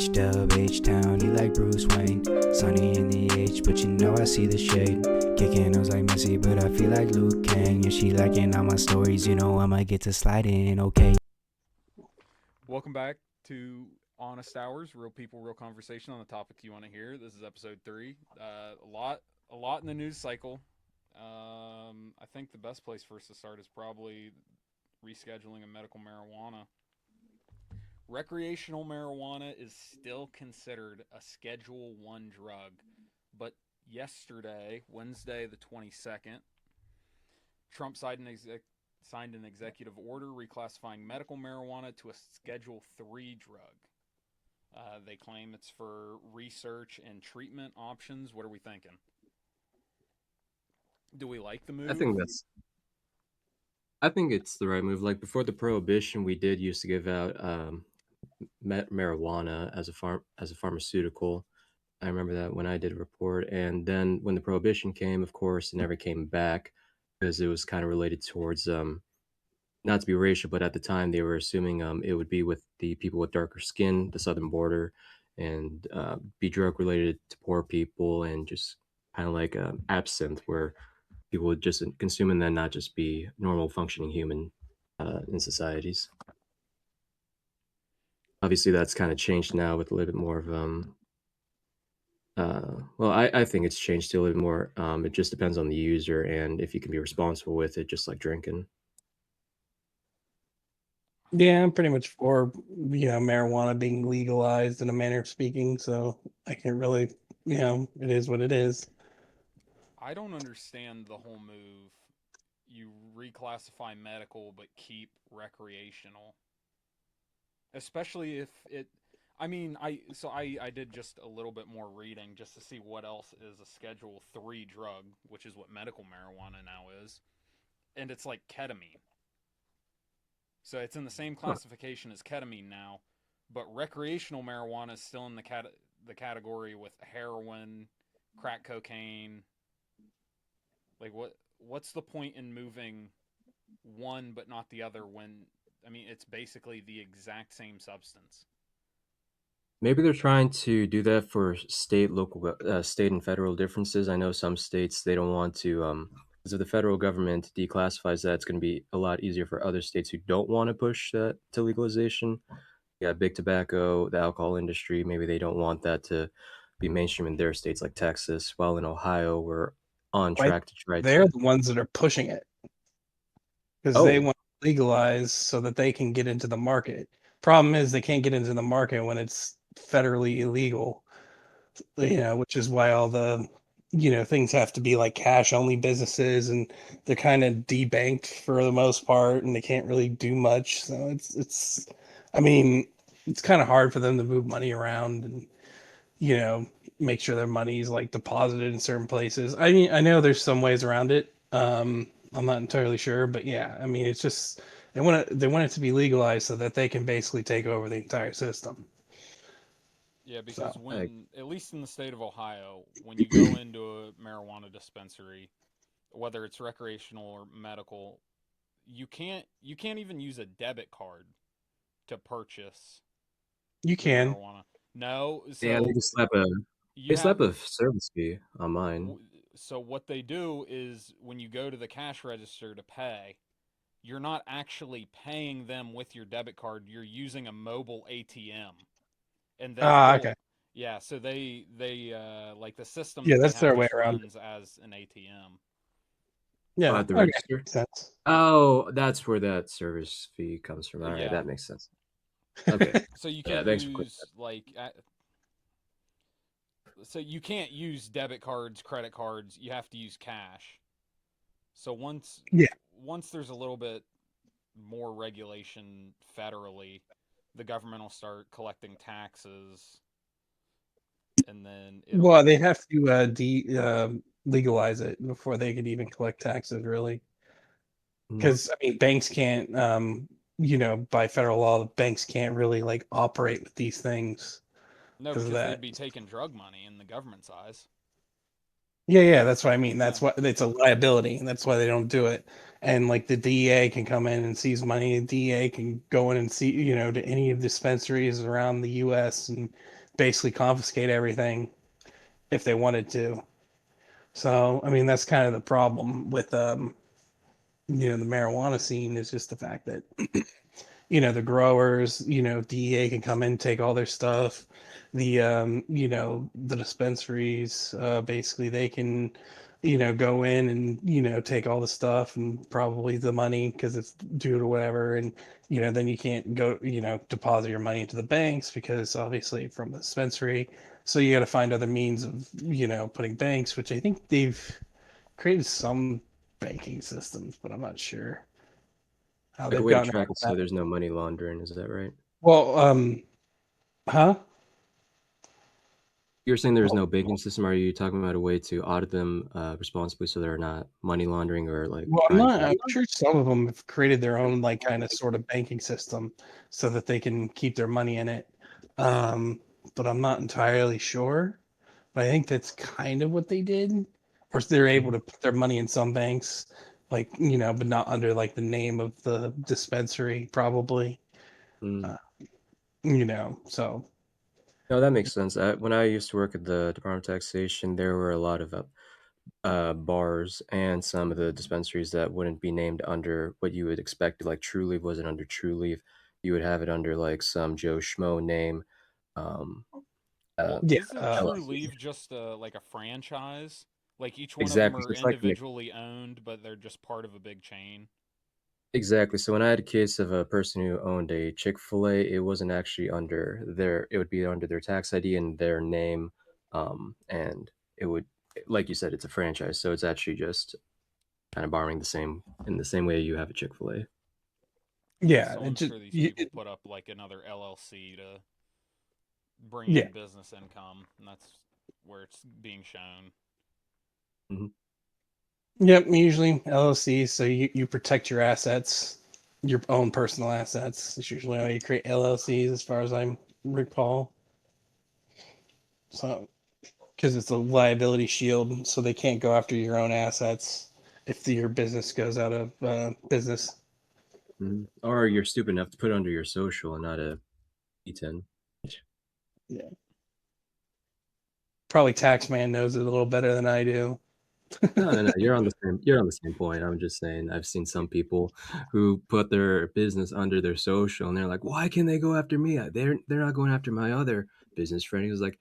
H-Dub, H-Town, he like Bruce Wayne. Sunny in the H, but you know I see the shade. Kicking nose like Messi, but I feel like Luke Kang. And she liking all my stories, you know I'ma get to sliding, okay? Welcome back to Honest Hours, real people, real conversation on the topic you want to hear. This is episode 3. A lot in the news cycle. I think the best place for us to start is probably rescheduling of medical marijuana. Recreational marijuana is still considered a Schedule 1 drug, but yesterday, Wednesday the 22nd, Trump signed an executive order reclassifying medical marijuana to a Schedule 3 drug. They claim it's for research and treatment options. What are we thinking? Do we like the I move? think that's. I think it's the right move. Like before the prohibition, we did used to give out marijuana as a pharmaceutical. I remember that when I did a report, and then when the prohibition came, of course, it never came back because it was kind of related towards not to be racial, but at the time they were assuming it would be with the people with darker skin, the southern border, and be drug related to poor people, and just kind of like absinthe, where people would just consume and then not just be normal functioning human in societies. Obviously, that's kind of changed now with a little bit more of I think it's changed to a little bit more. It just depends on the user and if you can be responsible with it, just like drinking. Yeah, I'm pretty much for marijuana being legalized in a manner of speaking. So I can't really, it is what it is. I don't understand the whole move. You reclassify medical but keep recreational. Especially if it I mean, I did just a little bit more reading just to see what else is a Schedule 3 drug, which is what medical marijuana now is. And it's like ketamine. So it's in the same Huh. classification as ketamine now, but recreational marijuana is still in the category with heroin, crack cocaine. Like what's the point in moving one but not the other when I mean it's basically the exact same substance. Maybe they're trying to do that for state and federal differences. I know some states they don't want to, because if the federal government declassifies that, it's going to be a lot easier for other states who don't want to push that to legalization. Yeah, big tobacco, the alcohol industry. Maybe they don't want that to be mainstream in their states like Texas. While in Ohio, we're on Why track to try they're to. the ones that are pushing it because they Oh, want to legalize so that they can get into the market. Problem is they can't get into the market when it's federally illegal. Which is why all the things have to be like cash only businesses, and they're kind of debanked for the most part, and they can't really do much. So it's I mean, it's kind of hard for them to move money around and you know make sure their money is like deposited in certain places. I mean, I know there's some ways around it. I'm not entirely sure, but yeah, I mean, it's just they want it to be legalized so that they can basically take over the entire system. Yeah, because So I, when at least in the state of Ohio, when you go into a marijuana dispensary, whether it's recreational or medical, you can't even use a debit card to purchase you the can. marijuana. No, yeah, they so just slap a you have service fee on mine. so what they do is when you go to the cash register to pay, you're not actually paying them with your debit card, you're using a mobile ATM. And they Ah, pull okay. yeah, so they like the system Yeah, that they that's have their way just around it. runs as an ATM. Oh, Yeah. at the Okay. register. Makes sense. Oh, that's where that service fee comes from. All right, Yeah. that makes sense. Okay. So you Yeah, can't thanks for clearing use so you can't use debit cards, credit cards, you have to use cash. So Yeah. once there's a little bit more regulation federally, the government will start collecting taxes and then Well, it'll they'd have to legalize it before they could even collect taxes, really. that. Because I mean, banks can't. By federal law, banks can't really like operate with these things no, because of because they'd that. be taking drug money in the government's eyes. Yeah, yeah, that's what I mean. Yeah. That's what it's a liability, and that's why they don't do it. and like the DEA can come in and seize money. The DEA can go in and see, to any of the dispensaries around the U.S. and basically confiscate everything if they wanted to. So, I mean, that's kind of the problem with the marijuana scene is just the fact that the growers, DEA can come in, take all their stuff. The dispensaries, basically they can, go in and, take all the stuff and probably the money because it's due to whatever. And, then you can't go, deposit your money into the banks because obviously from the dispensary. So you got to find other means of, putting banks, which I think they've created some banking systems, but I'm not sure how Like a they've way to gotten track around it so that. there's no money laundering, is that right? Well, huh? You're saying there's Well, no banking system. Are you talking about a way to audit them responsibly so they're not money laundering or like well, trying to? I'm sure some of them have created their own like kind of sort of banking system so that they can keep their money in it. Um, but I'm not entirely sure. But I think that's kind of what they did. Or they're able Mhm. to put their money in some banks, like, but not under like the name of the dispensary, probably. Mm. Uh, so No, that makes sense. When I used to work at the Department of Taxation, there were a lot of bars and some of the dispensaries that wouldn't be named under what you would expect. Like True Leaf wasn't under True Leaf. You would have it under like some Joe Schmo name. Um, uh, Well, yeah, isn't True LLC. Leaf just like a franchise? Like each one of them Exactly. are So it's like individually owned, but they're just part of a big chain. exactly. So when I had a case of a person who owned a Chick-fil-A, it wasn't actually under their, it would be under their tax ID and their name. And it would, like you said, it's a franchise. So it's actually just kind of borrowing in the same way you have a Chick-fil-A. yeah, So it I'm just sure these people put up like another LLC to bring yeah. in business income, and that's where it's being shown. Mhm. Yep, usually LLC, so you protect your assets, your own personal assets. It's usually how you create LLCs, as far as I recall. So, because it's a liability shield, so they can't go after your own assets if your business goes out of business. Mhm. Or you're stupid enough to put it under your social and not a E10. Yeah, probably Taxman knows it a little better than I do. No, no, no. You're on the same point. I'm just saying I've seen some people who put their business under their social and they're like, why can they go after me? They're not going after my other business friend. He was like,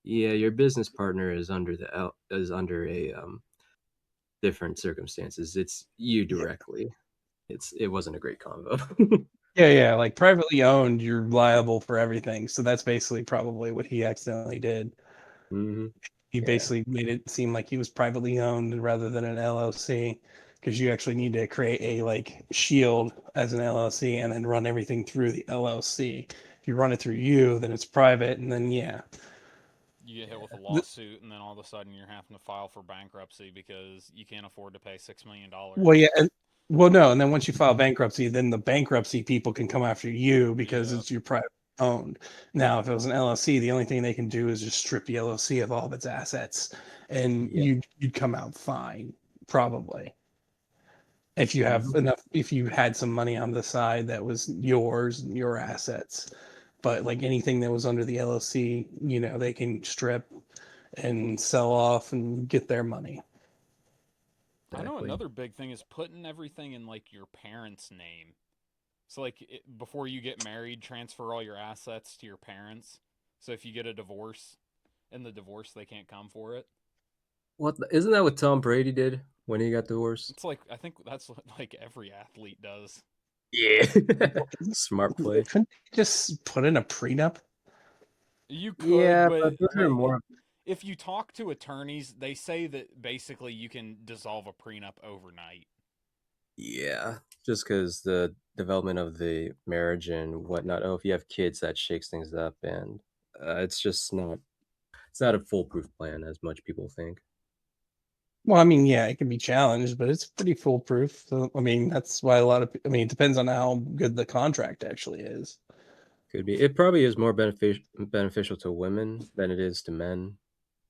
yeah, your business partner is under is under a different circumstances. It's you Yeah. directly. It wasn't a great combo. Yeah. Like privately owned, you're liable for everything. So that's basically probably what he accidentally did. Hmm. He Yeah. basically made it seem like he was privately owned rather than an LLC, because you actually need to create a like shield as an LLC and then run everything through the LLC. If you run it through you, then it's private, and then yeah. You get hit with a The- lawsuit, and then all of a sudden you're having to file for bankruptcy because you can't afford to pay $6 million. well, yeah, well, no, and then once you file bankruptcy, then the bankruptcy people can come after you because Yeah, it's your private owned. Now, if it was an LLC, the only thing they can do is just strip the LLC of all of its assets, and Yeah. you'd come out fine, probably. If you have Hmm. enough, if you had some money on the side that was yours and your assets. But like anything that was under the LLC, they can strip and sell off and get their money. I know Exactly. another big thing is putting everything in like your parents' name. So like before you get married, transfer all your assets to your parents. So if you get a divorce, in the divorce they can't come for it. Isn't that what Tom Brady did when he got divorced? It's like I think that's what like every athlete does. Yeah. Smart play. Couldn't they just put in a prenup? You could, Yeah, but but those are like more. if you talk to attorneys, they say that basically you can dissolve a prenup overnight. Yeah, just because the development of the marriage and whatnot. Oh, if you have kids, that shakes things up, and it's just not. It's not a foolproof plan as much people think. Well, I mean, yeah, it can be challenged, but it's pretty foolproof. So, I mean, that's why a lot of, I mean, it depends on how good the contract actually is. Could be. It probably is more beneficial to women than it is to men.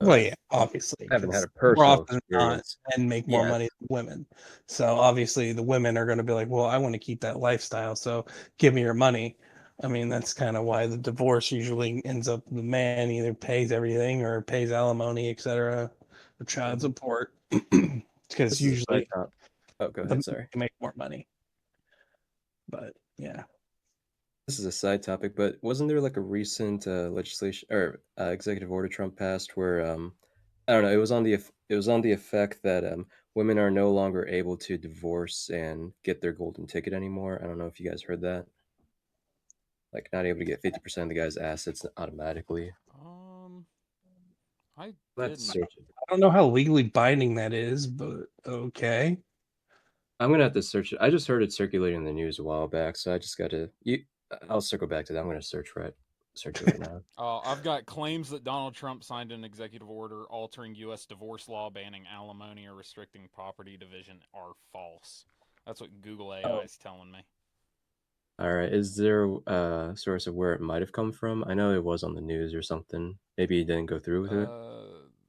Well, yeah, obviously, I haven't had 'cause a more personal often than not, experience. men make more Yeah. money than women. So, obviously, the women are gonna be like, "Well, I wanna keep that lifestyle, so give me your money." I mean, that's kinda why the divorce usually ends up the man either pays everything or pays alimony, etcetera, or child Mhm. support, because This is a side usually top. Oh, go the ahead. men Sorry. make more money. But, yeah. This is a side topic, but wasn't there like a recent legislation or executive order Trump passed where I don't know, it was on it was on the effect that women are no longer able to divorce and get their golden ticket anymore. I don't know if you guys heard that. Like not able to get 50% of the guy's assets automatically. Um, I Let's didn't. search it. I don't know how legally binding that is, but okay. I'm gonna have to search it. I just heard it circulating in the news a while back, so I just gotta. I'll circle back to that. I'm gonna search it right now. I've got claims that Donald Trump signed an executive order altering U.S. divorce law banning alimony or restricting property division are false. That's what Google AI Oh. is telling me. All right, is there a source of where it might have come from? I know it was on the news or something. Maybe he didn't go through with it.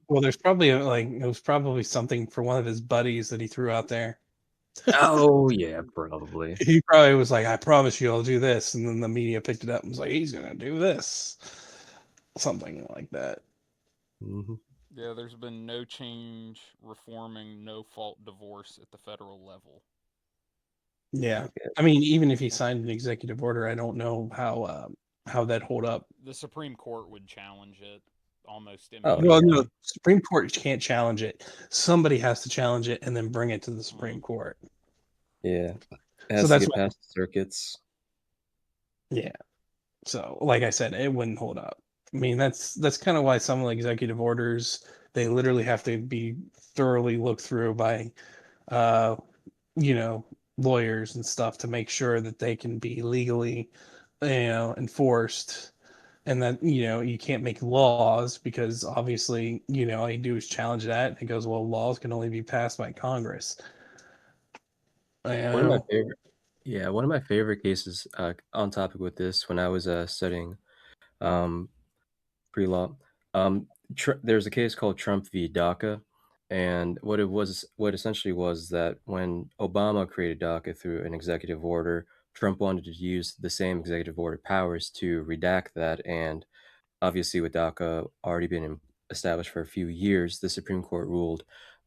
Well, there's probably, like it was probably something for one of his buddies that he threw out there. Oh yeah, probably. He probably was like, "I promise you I'll do this," and then the media picked it up and was like, "He's gonna do this." Something like that. Hmm. Yeah, there's been no change reforming no fault divorce at the federal level. Yeah. Okay. I mean, even if he signed an executive order, I don't know how that hold up. The Supreme Court would challenge it almost Oh Well, immediately. yeah, no, Supreme Court can't challenge it. Somebody has to challenge it and then bring it to the Mm. Supreme Court. yeah. It So has to that's get why, past the circuits. yeah. So, like I said, it wouldn't hold up. I mean, that's kind of why some of the executive orders they literally have to be thoroughly looked through by uh, you know, lawyers and stuff to make sure that they can be legally, enforced and that, you can't make laws because obviously, all you do is challenge that and it goes, well, laws can only be passed by Congress. You One of my know, favorite, yeah, one of my favorite cases on topic with this when I was studying um, pre-law. There's a case called Trump v. DACA, and what essentially was that when Obama created DACA through an executive order, Trump wanted to use the same executive order powers to redact that, and obviously with DACA already been established for a few years, the Supreme Court ruled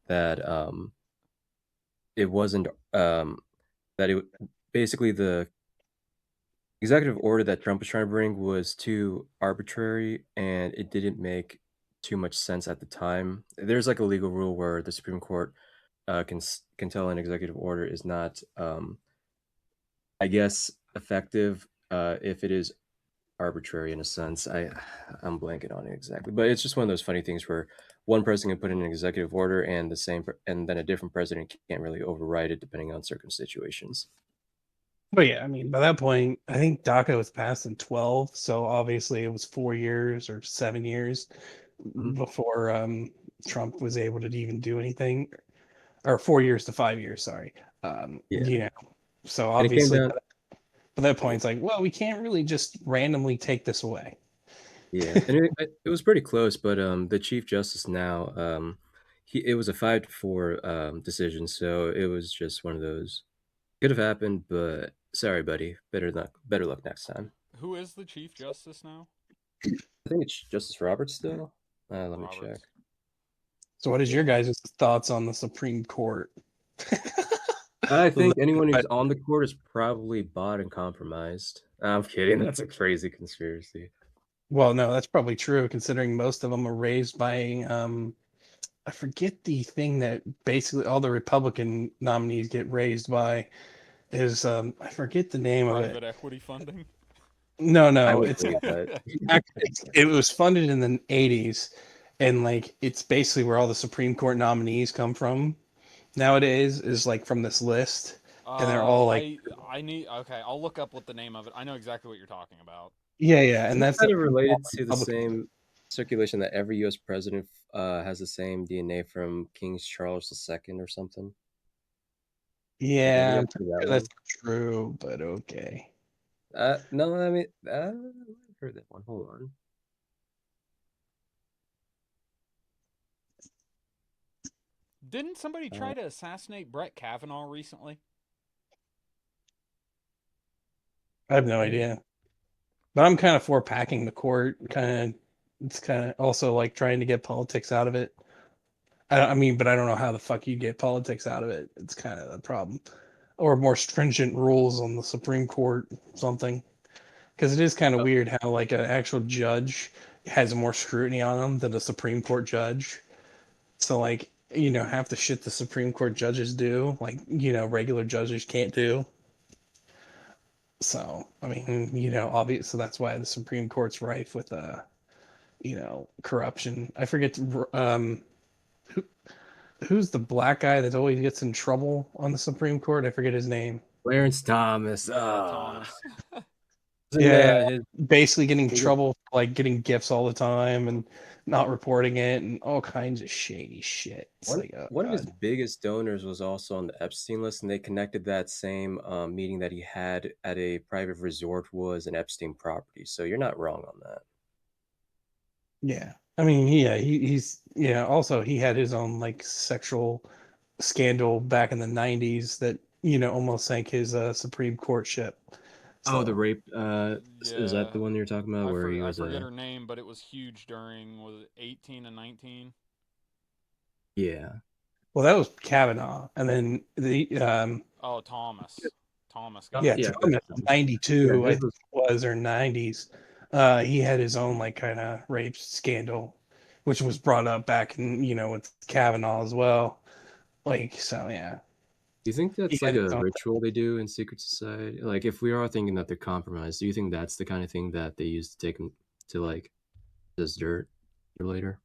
that it wasn't that it basically the executive order that Trump was trying to bring was too arbitrary and it didn't make too much sense at the time. There's like a legal rule where the Supreme Court can tell an executive order is not, I guess, effective if it is arbitrary in a sense. I'm blanking on it exactly, but it's just one of those funny things where one person can put in an executive order and and then a different president can't really override it depending on certain situations. but yeah, I mean, by that point, I think DACA was passed in 12, so obviously it was 4 years or 7 years Mhm. before Trump was able to even do anything, or 4 years to 5 years, sorry. Yeah, So and it came obviously down. at that point, it's like, well, we can't really just randomly take this away. Yeah, and it was pretty close, but the Chief Justice now, it was a 5-4 decision, so it was just one of those could have happened, but sorry, buddy. Better luck next time. Who is the Chief Justice now? I think it's Justice Roberts still. Let me check. Roberts. So, what is Yeah, your guys' thoughts on the Supreme Court? I think anyone who's But on the court is probably bought and compromised. I'm kidding. That's a crazy conspiracy. well, no, that's probably true considering most of them are raised by I forget the thing that basically all the Republican nominees get raised by is I forget the name of it. Private equity funding. No, I no, would it's believe that. it was funded in the 80s and like it's basically where all the Supreme Court nominees come from nowadays is like from this list and they're all like I need. Okay, I'll look up what the name of it. I know exactly what you're talking about. yeah, and Isn't it that's kind of all related the to the Republicans. same circulation that every U.S. president has the same DNA from King Charles II or something? Like, have you Yeah, I'm guys pretty seen that sure that's one? true, but okay. No, I mean, I've heard that one. Hold on. Didn't somebody try to assassinate Brett Kavanaugh recently? I have no idea. But I'm kind of for packing the court. It's kind of also like trying to get politics out of it. I mean, but I don't know how the fuck you get politics out of it. It's kind of the problem. Or more stringent rules on the Supreme Court, something. Because it is kind of weird how like an actual judge has more scrutiny on them than a Supreme Court judge. So like, half the shit the Supreme Court judges do, like, regular judges can't do. So, I mean, obvious. So that's why the Supreme Court's rife with, corruption. I forget, who, who's the black guy that always gets in trouble on the Supreme Court? I forget his name. Clarence Thomas. Yeah, Thomas. Yeah, His, basically getting in he- trouble, like getting gifts all the time and not reporting it and all kinds of shady shit. It's one, like, oh one of his God. biggest donors was also on the Epstein list, and they connected that same meeting that he had at a private resort was an Epstein property. So you're not wrong on that. Yeah. I mean, yeah, he's also he had his own like sexual scandal back in the 90s that, almost sank his Supreme Court ship. Oh, the So, rape. Is that Yeah. the one you're talking about, where he I was forget her name, but it was huge during, was it 18 and 19? Yeah. well, that was Kavanaugh, and then Oh, Thomas. Thomas got yeah, it. Thomas, 92, Yeah, I his think was it was, or 90s. He had his own like kind of rape scandal, which was brought up back in, with Kavanaugh as well. Like, so yeah, Do you think he that's had like his a own. ritual they do in secret society? Like, if we are thinking that they're compromised, do you think that's the kind of thing that they use to take them to like this dirt or later?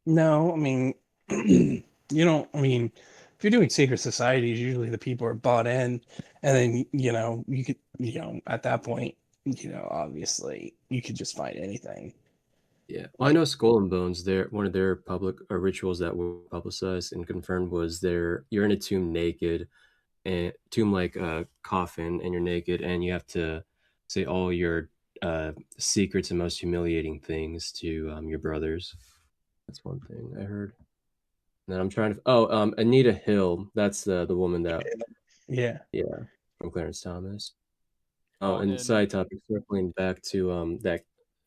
No, I mean, you don't. I mean, if you're doing secret societies, usually the people are bought in, and then you could, at that point, obviously you could just find anything. Yeah. Well, I know Skull and Bones. Their one of their public rituals that were publicized and confirmed was you're in a tomb naked, and tomb like a coffin, and you're naked, and you have to say all your secrets and most humiliating things to your brothers. That's one thing I heard. And then I'm trying to. Oh, Anita Hill. That's the woman that. Yeah. Yeah, from Clarence Thomas. Oh, Oh, and and side topic, circling back to that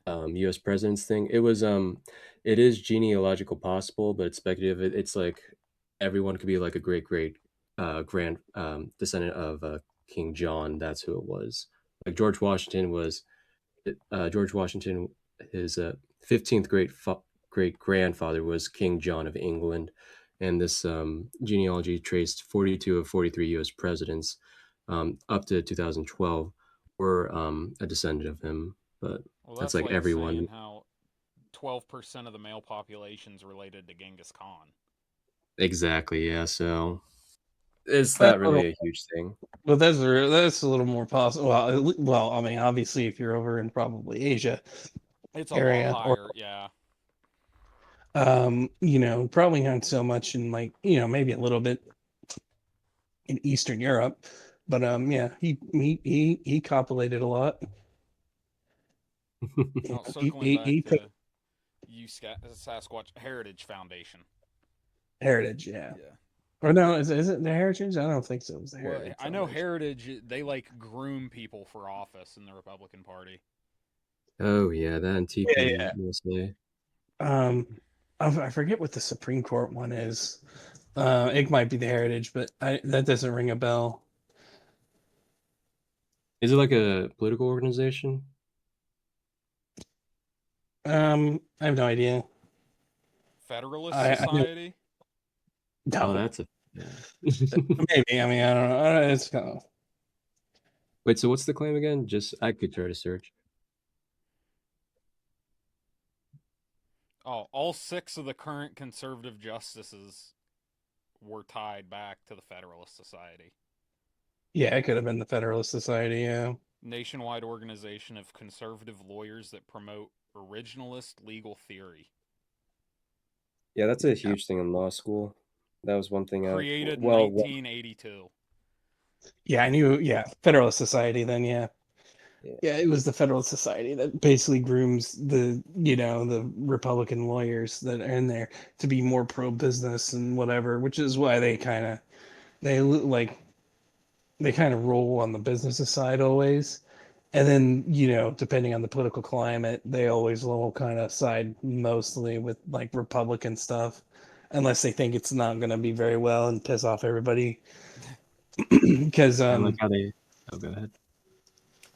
U.S. president's thing. It is genealogical possible, but it's speculative. It's like everyone could be like a great grand descendant of King John. That's who it was. Like George Washington was George Washington. His 15th great grandfather was King John of England, and this genealogy traced 42 of 43 U.S. presidents up to 2012 were a descendant of him. But well, that's that's like like everyone. saying how 12% of the male population's related to Genghis Khan. Exactly. Yeah. So it's That's not really a huge thing. But that's a little more possible. Well, I mean, obviously, if you're over in probably Asia It's a area, lot or higher, yeah. probably not so much in like maybe a little bit in Eastern Europe, but yeah, he copulated a lot. Well, He, circling he, back he took to Sasquatch Heritage Foundation. heritage, yeah. Yeah. Or no, is it the heritage? I don't think so. It was the Well, heritage. I know Foundation. Heritage, they like groom people for office in the Republican Party. Oh yeah, that and TP Yeah. USA. I forget what the Supreme Court one is. It might be the heritage, but that doesn't ring a bell. Is it like a political organization? I have no idea. Federalist I know. Society? No, Oh, that's a. Yeah. maybe. I mean, I don't know. It's kind of. Wait, so what's the claim again? Just I could try to search. Oh, all 6 of the current conservative justices were tied back to the Federalist Society. Yeah, it could have been the Federalist Society. Yeah. Nationwide organization of conservative lawyers that promote originalist legal theory. Yeah, that's a huge thing in law school. That was one thing. Created in Well, 1982. Yeah, I knew. Yeah, Federalist Society. Then yeah. Yeah, it was the Federalist Society that basically grooms the Republican lawyers that are in there to be more pro-business and whatever, which is why they kind of roll on the business side always. And then, depending on the political climate, they always will kind of side mostly with like Republican stuff, unless they think it's not going to be very well and piss off everybody. Because, I like how they. Oh, go ahead.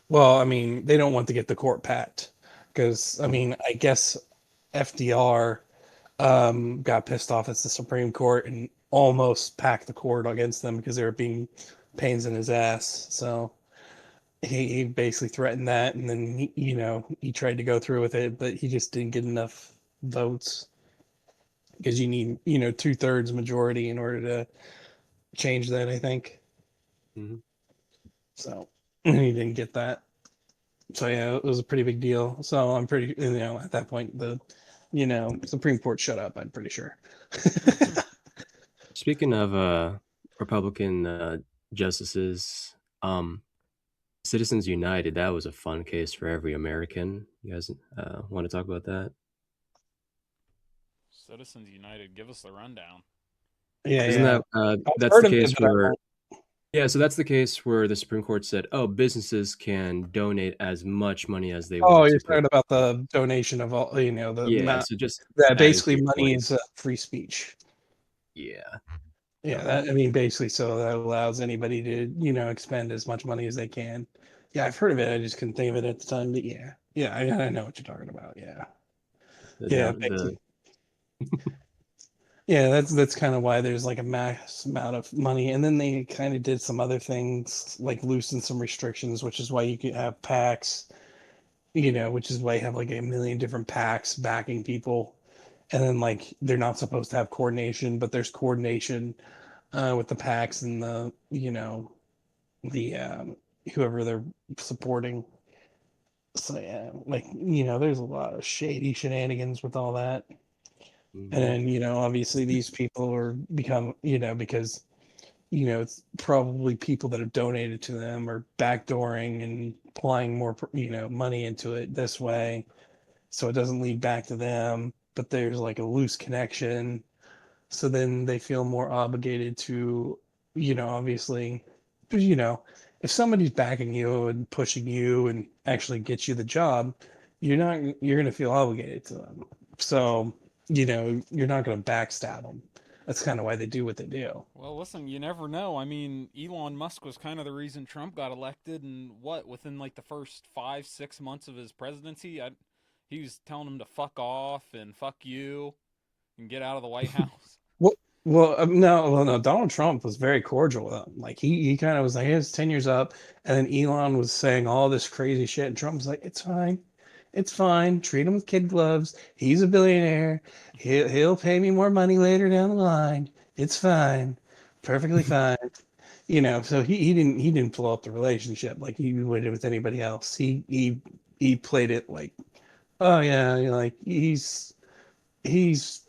well, I mean, they don't want to get the court packed. Because, I mean, I guess FDR got pissed off at the Supreme Court and almost packed the court against them because they were being pains in his ass. So he basically threatened that, and then he tried to go through with it, but he just didn't get enough votes because you need 2/3 majority in order to change that, I think. Mhm. So and he didn't get that. So yeah, it was a pretty big deal. So I'm pretty at that point the Supreme Court shut up, I'm pretty sure. Speaking of Republican justices, Citizens United, that was a fun case for every American. You guys want to talk about that? Citizens United, give us the rundown. Yeah, Isn't yeah. that I've that's heard the of it, case but I where won't. yeah, so that's the case where the Supreme Court said, "Oh, businesses can donate as much money as they Oh, want you're to put." talking about the donation of all, the Yeah, amount so just that adding to basically your money point. is free speech. Yeah. Yeah, Um, that I mean, basically, so that allows anybody to, expend as much money as they can. Yeah, I've heard of it. I just couldn't think of it at the time. But yeah, yeah, I know what you're talking about. Yeah, the yeah, don the basically. Yeah, that's kind of why there's like a mass amount of money, and then they kind of did some other things like loosen some restrictions, which is why you can have PACs, which is why you have like a million different PACs backing people, and then like they're not supposed to have coordination, but there's coordination with the PACs and the whoever they're supporting. So yeah, like there's a lot of shady shenanigans with all that. And Mhm. then, obviously these people are become, because, it's probably people that have donated to them or backdooring and applying more, money into it this way. So it doesn't lead back to them, but there's like a loose connection. So then they feel more obligated to, obviously, because, if somebody's backing you and pushing you and actually gets you the job, you're going to feel obligated to them. So, you're not going to backstab them. That's kind of why they do what they do. Well, listen, you never know. I mean, Elon Musk was kind of the reason Trump got elected, and within like the first 5, 6 months of his presidency, he was telling him to fuck off and fuck you and get out of the White House. Well, no. Donald Trump was very cordial with him. Like he kind of was like, his tenure's up, and then Elon was saying all this crazy shit, and Trump was like, it's fine, it's fine. Treat him with kid gloves. He's a billionaire. He'll pay me more money later down the line. It's fine, perfectly fine. So he didn't blow up the relationship like he would with anybody else. He played it like, oh yeah, like he's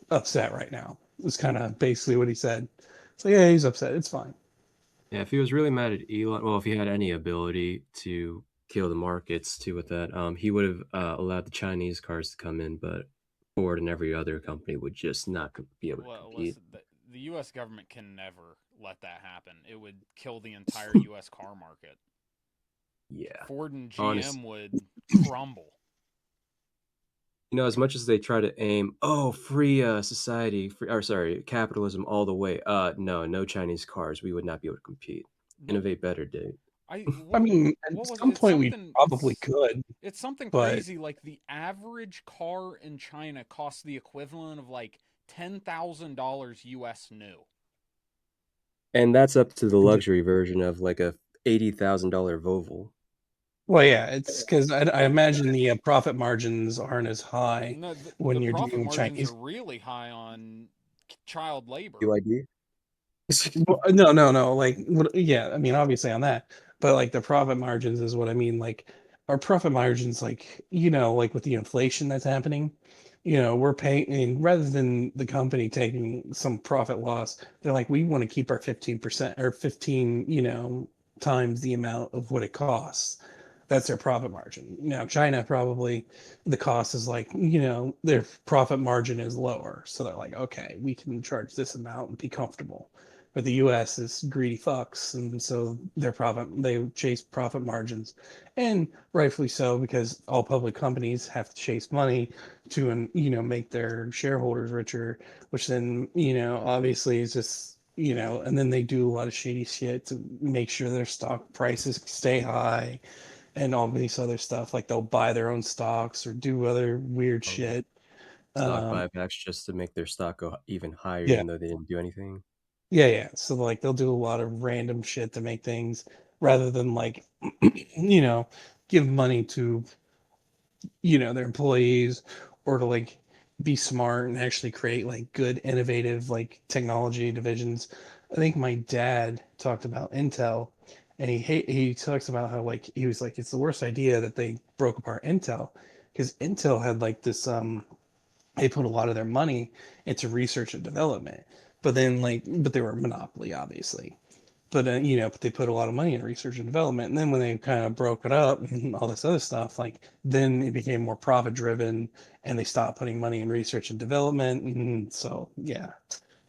upset right now. Was kind of basically what he said. So yeah, he's upset. It's fine. Yeah, if he was really mad at Elon, well, if he had any ability to kill the markets too with that, he would have allowed the Chinese cars to come in, but Ford and every other company would just not be able to Well, compete. listen, the U.S. government can never let that happen. It would kill the entire U.S. car market. Yeah. Ford and Honest. GM would crumble. As much as they try to aim, free society, capitalism all the way. No Chinese cars. We would not be able to compete. No, Innovate better, dude. I mean, what at was it? some It's point we something. probably could, It's something but crazy. Like the average car in China costs the equivalent of like $10,000 U.S. new. And that's up to the luxury version of like a $80,000 Volvo. well, yeah, it's because I imagine the profit margins aren't as high No, the when you're profit dealing with margins Chinese. are really high on child labor. UID? Well, no. Like, yeah, I mean, obviously on that, but like the profit margins is what I mean. Like, our profit margins, like, like with the inflation that's happening, we're paying rather than the company taking some profit loss, they're like, we want to keep our 15% or 15, times the amount of what it costs. That's their profit margin. Now, China probably the cost is like, their profit margin is lower. So they're like, okay, we can charge this amount and be comfortable. But the US is greedy fucks. And so they chase profit margins. And rightfully so, because all public companies have to chase money to, make their shareholders richer, which then, obviously is just, and then they do a lot of shady shit to make sure their stock prices stay high and all this other stuff. Like they'll buy their own stocks or do other weird Oh, shit. stock Um, buybacks just to make their stock go even higher, yeah, even though they didn't do anything. yeah. So like they'll do a lot of random shit to make things rather than like, give money to, their employees or to like be smart and actually create like good, innovative like technology divisions. I think my dad talked about Intel, and he talks about how like he was like it's the worst idea that they broke apart Intel because Intel had like this they put a lot of their money into research and development, but they were a monopoly obviously. But but they put a lot of money in research and development, and then when they kind of broke it up and all this other stuff, like then it became more profit driven, and they stopped putting money in research and development. And so yeah,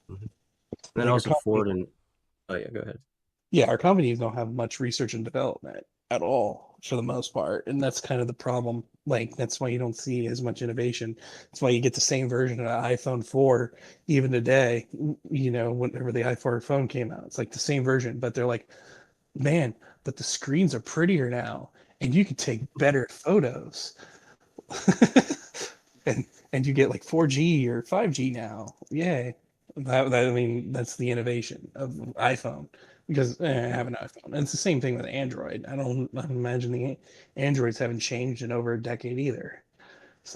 Mhm. And then like our also company, Ford and oh yeah, go ahead. yeah, our companies don't have much research and development at all for the most part, and that's kind of the problem. Like that's why you don't see as much innovation. That's why you get the same version of the iPhone 4 even today. Whenever the iPhone phone came out, it's like the same version, but they're like, man, but the screens are prettier now, and you can take better photos. and you get like 4G or 5G now. Yay. I mean, that's the innovation of iPhone because I have an iPhone. And it's the same thing with Android. I don't imagine the Androids haven't changed in over a decade either.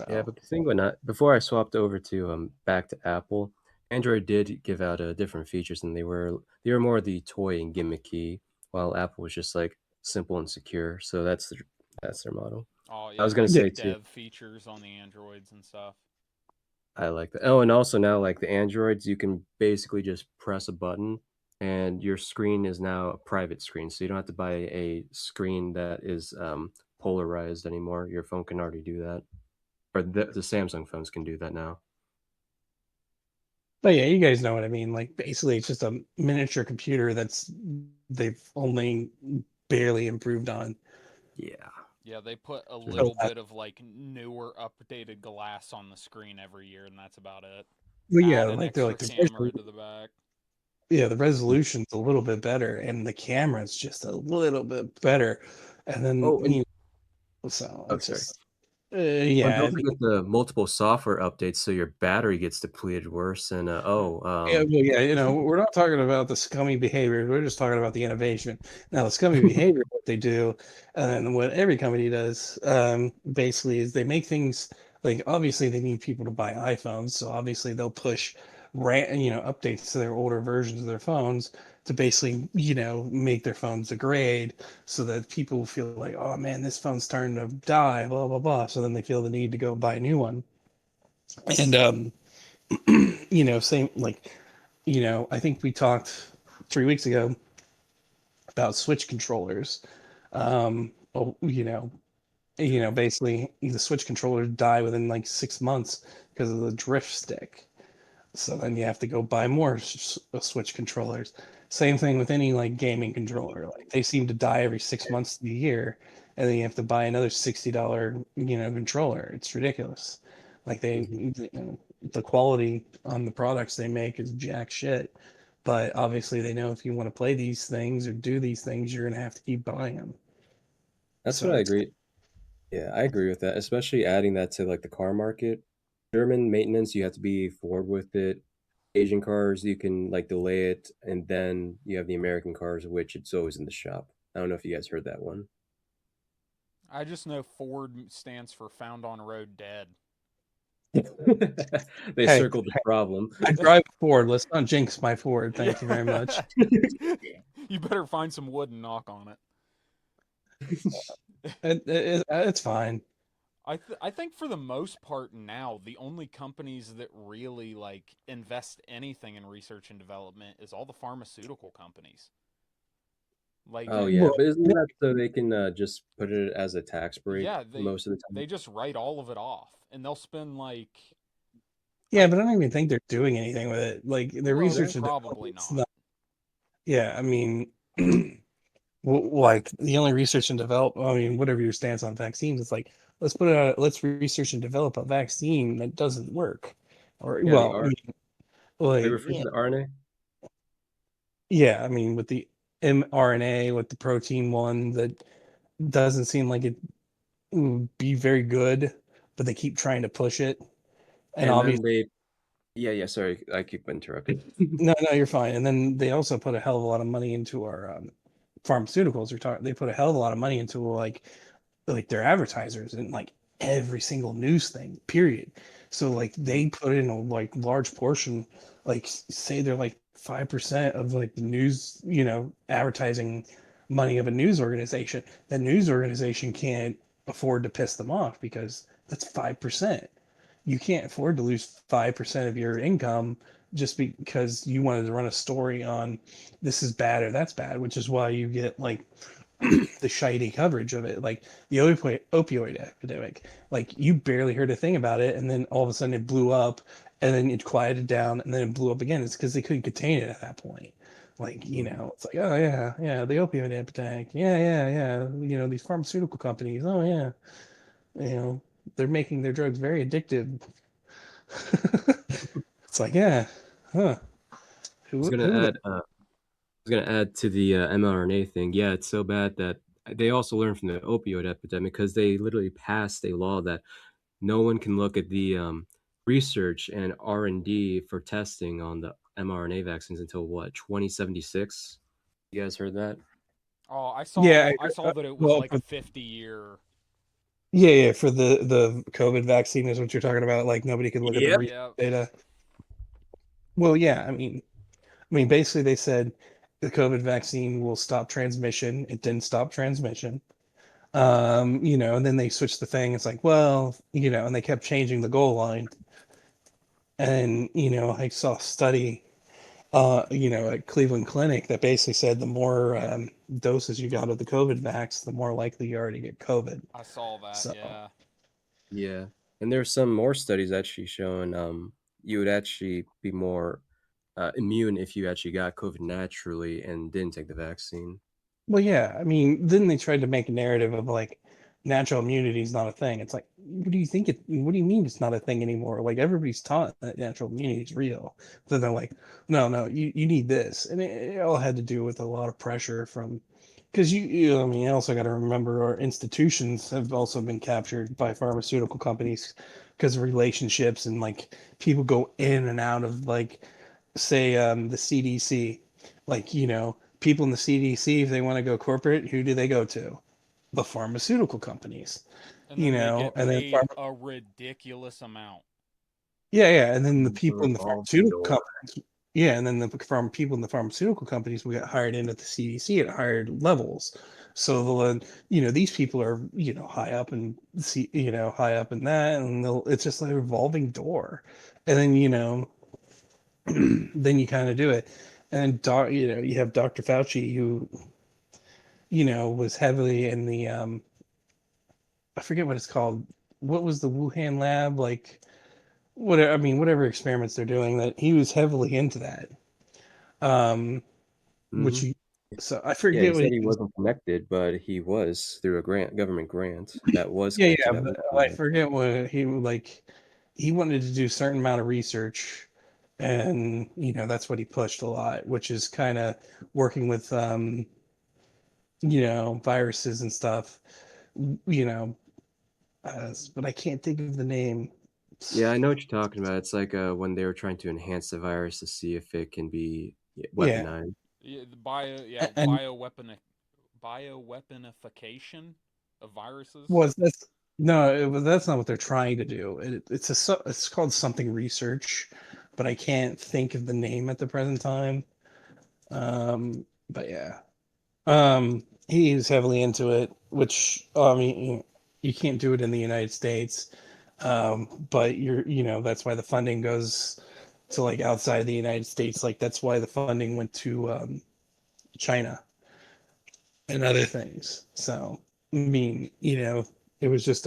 Yeah, So, but the thing when I before I swapped over to back to Apple, Android did give out different features, and they were more the toy and gimmicky, while Apple was just like simple and secure. So that's their model. Oh I yeah, was gonna there's yeah. say too, dev features on the androids and stuff. I like that. Oh, and also now like the Androids, you can basically just press a button, and your screen is now a private screen, so you don't have to buy a screen that is polarized anymore. Your phone can already do that, or the Samsung phones can do that now. But yeah, you guys know what I mean. Like basically it's just a miniature computer they've only barely improved on. Yeah. Yeah, they put a It's really little bit of like newer, updated glass on the screen every year, and that's about it. Well, yeah, Add an like they're extra like the camera to the back. yeah, the resolution's a little bit better, and the camera's just a little bit better, and then Oh, and so oh, it's sorry. just Oh, and yeah, don't forget the multiple software updates, so your battery gets depleted worse. And yeah, well, yeah, we're not talking about the scummy behavior. We're just talking about the innovation. Now, the scummy behavior, what they do, and what every company does, basically, is they make things like obviously they need people to buy iPhones, so obviously they'll push, updates to their older versions of their phones to basically, make their phones degrade, so that people feel like, oh man, this phone's starting to die, blah blah blah. So then they feel the need to go buy a new one, and same like I think we talked 3 weeks ago about Switch controllers. Well, basically the Switch controllers die within like 6 months because of the drift stick. So then you have to go buy more Switch controllers. Same thing with any like gaming controller. Like they seem to die every 6 months to a year, and then you have to buy another $60, controller. It's ridiculous. Like mhm. the quality on the products they make is jack shit. But obviously they know if you want to play these things or do these things, you're gonna have to keep buying them. That's So what I it's agree. Yeah, I agree with that, especially adding that to like the car market. German maintenance, you have to be forward with it. Asian cars, you can like delay it, and then you have the American cars, which it's always in the shop. I don't know if you guys heard that one. I just know Ford stands for found on road dead. They hey, circled the problem. I drive a Ford. Let's not jinx my Ford. Thank you very Yeah. much. You better find some wood and knock on it. It's fine. I think for the most part now, the only companies that really like invest anything in research and development is all the pharmaceutical companies. Like Oh that. yeah, Well, but isn't that so they can just put it as a tax break Yeah, most of the time? they just write all of it off, and they'll spend like yeah, I but I don't even think they're doing anything with it. Like the well, Yeah. research and probably development's not. not. Yeah, I mean, like the only research and develop. I mean, whatever your stance on vaccines, it's like let's research and develop a vaccine that doesn't work, or Yeah, the well, I R. mean, Are you like referring to the RNA? yeah, I mean with the mRNA, with the protein one, that doesn't seem like it would be very good, but they keep trying to push it, and And then obviously. they, yeah, yeah. Sorry, I keep interrupting. No, no, you're fine. And then they also put a hell of a lot of money into our pharmaceuticals. They put a hell of a lot of money into like their advertisers and like every single news thing. Period. So like they put in a like large portion, like say they're like 5% of like the news, advertising money of a news organization. That news organization can't afford to piss them off because that's 5%. You can't afford to lose 5% of your income just because you wanted to run a story on this is bad or that's bad, which is why you get like the shiny coverage of it, like the opioid epidemic. Like you barely heard a thing about it, and then all of a sudden it blew up, and then it quieted down, and then it blew up again. It's because they couldn't contain it at that point. Like it's like, oh yeah, yeah, the opioid epidemic, yeah, yeah, yeah. These pharmaceutical companies, oh yeah, you know, they're making their drugs very addictive. It's like, yeah, huh? I was Who gonna would have? add. I was gonna add to the mRNA thing. Yeah, it's so bad that they also learned from the opioid epidemic because they literally passed a law that no one can look at the research and R&D for testing on the mRNA vaccines until what 2076. You guys heard that? Oh, Yeah, I saw that it was well, like a 50-year. yeah, yeah, for the COVID vaccine is what you're talking about. Like nobody could look at the Yep. research Yeah, data. Well, yeah, I mean, basically they said the COVID vaccine will stop transmission. It didn't stop transmission. And then they switched the thing. It's like, well, and they kept changing the goal line. And I saw a study, at Cleveland Clinic that basically said the more doses you got of the COVID vax, the more likely you are to get COVID. I saw that. So, Yeah. Yeah, and there's some more studies actually showing you would actually be more immune if you actually got COVID naturally and didn't take the vaccine. well, yeah, I mean, then they tried to make a narrative of like natural immunity is not a thing. It's like, what do you mean it's not a thing anymore? Like everybody's taught that natural immunity is real. So they're like, no, no, you need this. And it all had to do with a lot of pressure from, because I mean, you also got to remember our institutions have also been captured by pharmaceutical companies because of relationships and like people go in and out of like, say, the CDC, like, people in the CDC, if they want to go corporate, who do they go to? The pharmaceutical companies, And then they get and then paid a ridiculous amount. yeah, yeah, and then the The people in the revolving pharmaceutical door. companies, yeah, and then people in the pharmaceutical companies will get hired in at the CDC at higher levels. So these people are, high up and see, high up in that, and it's just like a revolving door, and then then you kind of do it, and you have Dr. Fauci who was heavily in the I forget what it's called. What was the Wuhan lab like? Whatever, I mean, whatever experiments they're doing, that he was heavily into that. Um, which Hmm. he, so I Yeah, he forget what said he he was. wasn't connected, but he was through a government grant that was Yeah, connected yeah, at but one I point. forget what he like. He wanted to do a certain amount of research, and that's what he pushed a lot, which is kind of working with viruses and stuff. You know, but I can't think of the name. Yeah, I know what you're talking about. It's like when they were trying to enhance the virus to see if it can be Yeah, weaponized. Yeah, and bioweaponification of viruses. was that's no, that's not what they're trying to do. It's called something research, but I can't think of the name at the present time. But yeah, he's heavily into it, which I mean, you can't do it in the United States. But that's why the funding goes to like outside the United States. Like that's why the funding went to China. and other things. So, I mean, it was just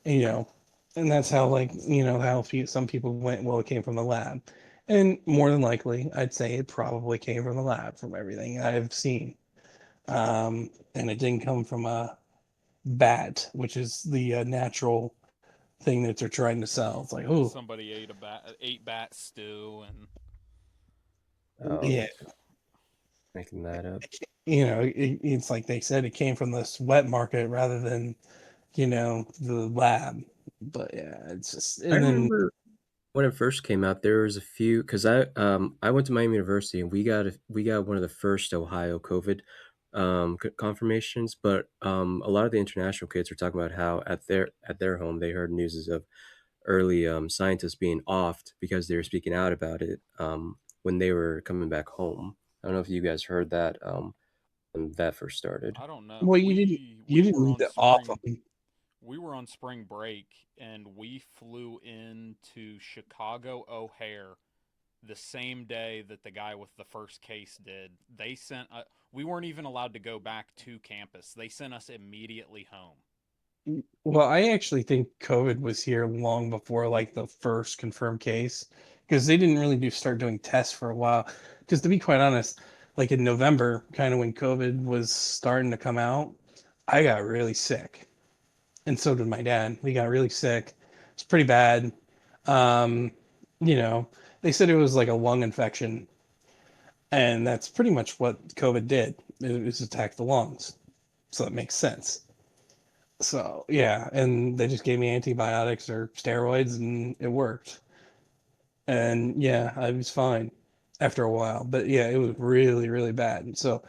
you know, and that's how, like, how some people went, well, it came from the lab. And more than likely, I'd say it probably came from the lab from everything I've seen. And it didn't come from a bat, which is the natural thing that they're trying to sell. It's like, oh, Somebody ate bat stew, and Oh, yeah, making that up. it's like they said it came from the wet market rather than, the lab. But yeah, it's just, I and then, remember when it first came out, there was a few because I went to Miami University and we got one of the first Ohio COVID confirmations, but a lot of the international kids were talking about how at their home they heard news of early scientists being offed because they were speaking out about it when they were coming back home. I don't know if you guys heard that when that first started. I don't know. well, We you didn't were need on to off spring them. we were on spring break, and we flew into Chicago O'Hare the same day that the guy with the first case did. We weren't even allowed to go back to campus. They sent us immediately home. Well, I actually think COVID was here long before like the first confirmed case, because they didn't really start doing tests for a while. Because to be quite honest, like in November, kind of when COVID was starting to come out, I got really sick, and so did my dad. We got really sick. It's pretty bad. Um, you know, they said it was like a lung infection, and that's pretty much what COVID did. It was attack the lungs, so it makes sense. So yeah, and they just gave me antibiotics or steroids, and it worked. And yeah, I was fine after a while. But yeah, it was really, really bad. And so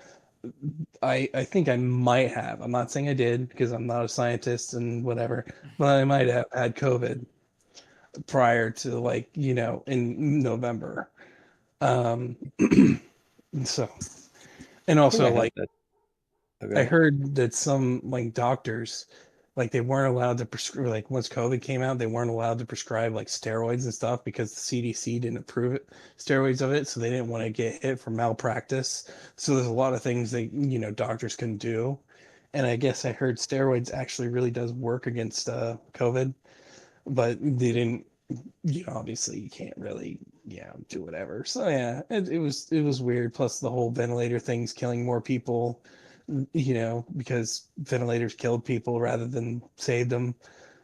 I think I might have. I'm not saying I did because I'm not a scientist and whatever, but I might have had COVID prior to, like, in November. Um, so, and I think I also, had like, that. I Okay. heard that some, like, doctors, like, they weren't allowed to prescribe, like, once COVID came out, they weren't allowed to prescribe like steroids and stuff because the CDC didn't approve it, steroids of it, so they didn't want to get hit for malpractice. So there's a lot of things that, doctors can do. And I guess I heard steroids actually really does work against COVID, but they didn't, obviously you can't really, do whatever. So yeah, it was weird. Plus the whole ventilator thing's killing more people, because ventilators killed people rather than saved them.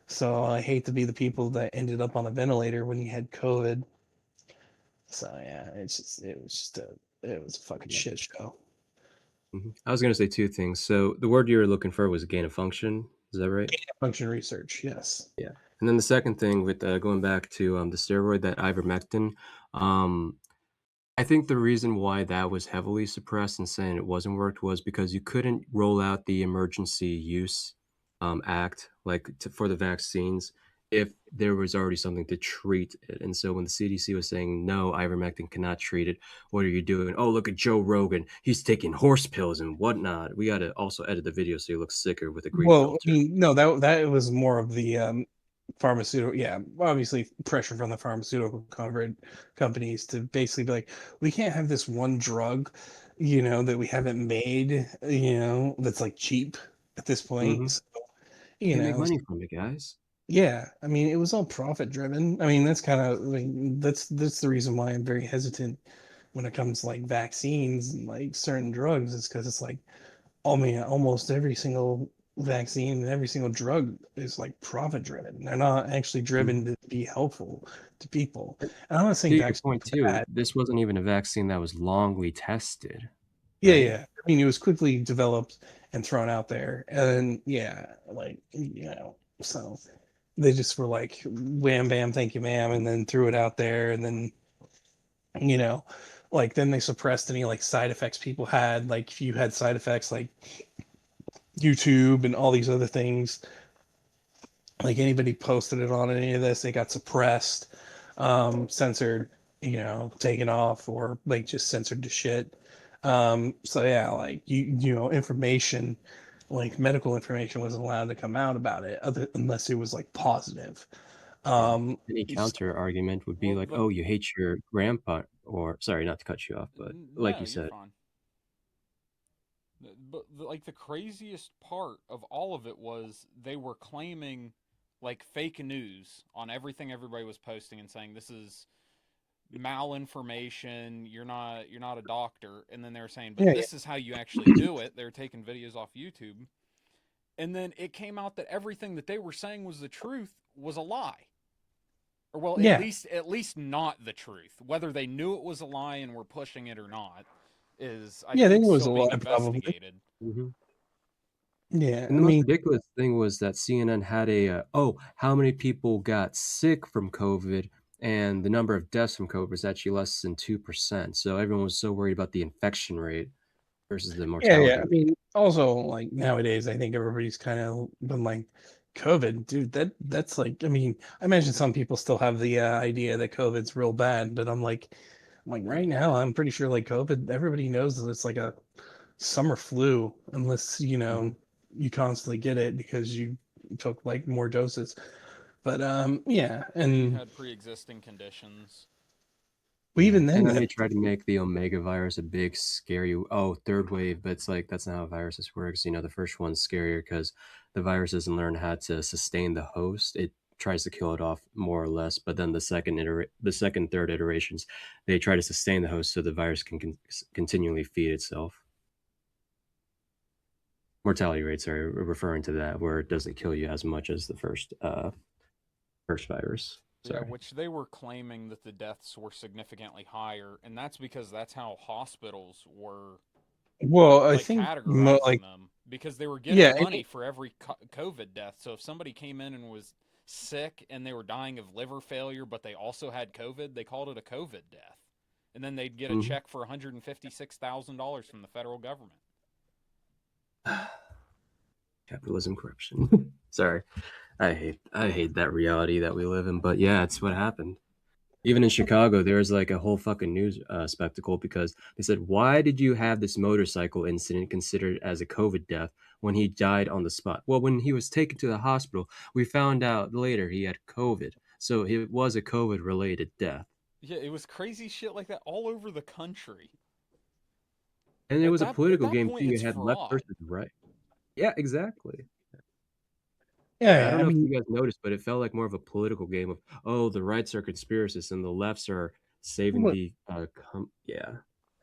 So I hate to be the people that ended up on a ventilator when you had COVID. So yeah, it was a fucking Yeah. shit show. I was gonna say two things. So the word you were looking for was gain of function. Is that right? Function research, yes. Yeah. And then the second thing with going back to the steroid, that ivermectin, um, I think the reason why that was heavily suppressed and saying it wasn't worked was because you couldn't roll out the emergency use act for the vaccines if there was already something to treat it. And so when the CDC was saying no, ivermectin cannot treat it, what are you doing? Oh, look at Joe Rogan. He's taking horse pills and whatnot. We got to also edit the video so he looks sicker with a green Well, I filter. mean, no, that was more of the pharmaceutical, yeah, obviously pressure from the pharmaceutical covered companies to basically be like, we can't have this one drug, that we haven't made, that's like cheap at this point. Hmm. So, Can't make money from it, guys. yeah, I mean, it was all profit driven. I mean, that's kind of, I mean, that's the reason why I'm very hesitant when it comes to like vaccines and like certain drugs, is because it's like, I mean, almost every single vaccine and every single drug is like profit driven. They're not actually driven to be helpful to people. And I'm not saying To your vaccines point are too, bad. this wasn't even a vaccine that was longly tested, Yeah, right? yeah. I mean, it was quickly developed and thrown out there. And yeah, like, so they just were like, wham, bam, thank you, ma'am, and then threw it out there. And then, you know, like, then they suppressed any like side effects people had. Like, if you had side effects like YouTube and all these other things, like anybody posted it on any of this, they got suppressed, censored, taken off, or like just censored to shit. So yeah, like information, like medical information wasn't allowed to come out about it unless it was like positive. Yeah. Um, Any so- counter argument would be Well, like, "Oh, you hate your grandpa," or sorry, not to cut you off, but like no, you you're said, fine. But like the craziest part of all of it was they were claiming like fake news on everything everybody was posting and saying this is malinformation. You're not a doctor, and then they were saying, but Yeah, yeah, this is how you actually do it. They were taking videos off YouTube, and then it came out that everything that they were saying was the truth was a lie. Or well, yeah, at least not the truth. Whether they knew it was a lie and were pushing it or not is, I yeah. I think think, it was still a being lie, probably. investigated. Hmm. Yeah, And I the most mean, ridiculous thing was that CNN had how many people got sick from COVID, and the number of deaths from COVID was actually less than 2%. So everyone was so worried about the infection rate versus the yeah, yeah. mortality I rate. mean, also like nowadays, I think everybody's kind of been like, COVID, dude. That's like, I mean, I imagine some people still have the idea that COVID's real bad, but I'm like right now, I'm pretty sure like COVID, everybody knows that it's like a summer flu, unless Mhm. you constantly get it because you took like more doses. But yeah, Or you and had pre-existing conditions. we Yeah, even then and then that they tried to make the Omega virus a big scary third wave, but it's like that's not how viruses works. The first one's scarier because the virus doesn't learn how to sustain the host. It tries to kill it off more or less, but then the second, third iterations, they try to sustain the host so the virus can continually feed itself. Mortality rates are referring to that, where it doesn't kill you as much as the first virus. Yeah, Sorry. which they were claiming that the deaths were significantly higher, and that's because that's how hospitals were well, I like think categorizing like them because they were yeah, getting money for every COVID death. So if somebody came in and was sick and they were dying of liver failure, but they also had COVID, they called it a COVID death. And then they'd get a Mhm. check for $156,000 from the federal government. Capitalism, corruption. Sorry. I hate that reality that we live in, but yeah, it's what happened. Even in Chicago, there was like a whole fucking news spectacle because they said, "Why did you have this motorcycle incident considered as a COVID death when he died on the spot?" Well, when he was taken to the hospital, we found out later he had COVID, so it was a COVID related death, Yeah, it was crazy shit like that all over the country. and it was a At political that game point too. You it's had left fraud. versus right. Yeah, exactly. yeah, I yeah, don't I know if mean, you guys noticed, but it felt like more of a political game of, oh, the rights are conspiracists and the lefts are saving what- the yeah.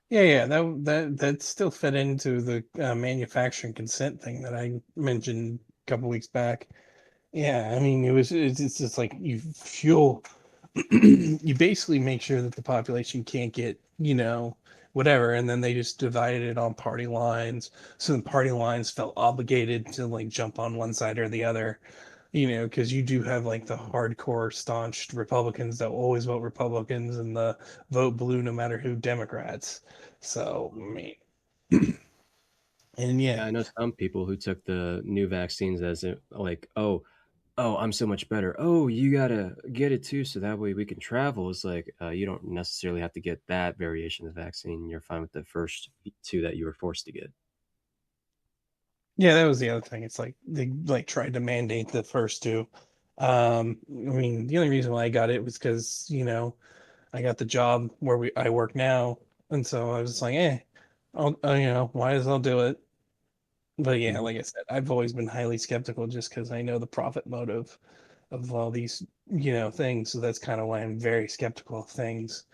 yeah, yeah, that still fit into the manufacturing consent thing that I mentioned a couple weeks back. Yeah, I mean, it's just like you fuel, you basically make sure that the population can't get, whatever, and then they just divided it on party lines. So the party lines felt obligated to like jump on one side or the other, because you do have like the hardcore staunch Republicans that will always vote Republicans and the vote blue no matter who Democrats. So, I Mhm. mean, and Yeah, yeah, I know some people who took the new vaccines as like, oh, I'm so much better. Oh, you gotta get it too, so that way we can travel. It's like you don't necessarily have to get that variation of the vaccine. You're fine with the first two that you were forced to get. yeah, that was the other thing. It's like they like tried to mandate the first two. I mean, the only reason why I got it was because, I got the job where I work now, and so I was just like, might as well do it. But yeah, Mhm. like I said, I've always been highly skeptical just because I know the profit motive of all these, things. So that's kind of why I'm very skeptical of things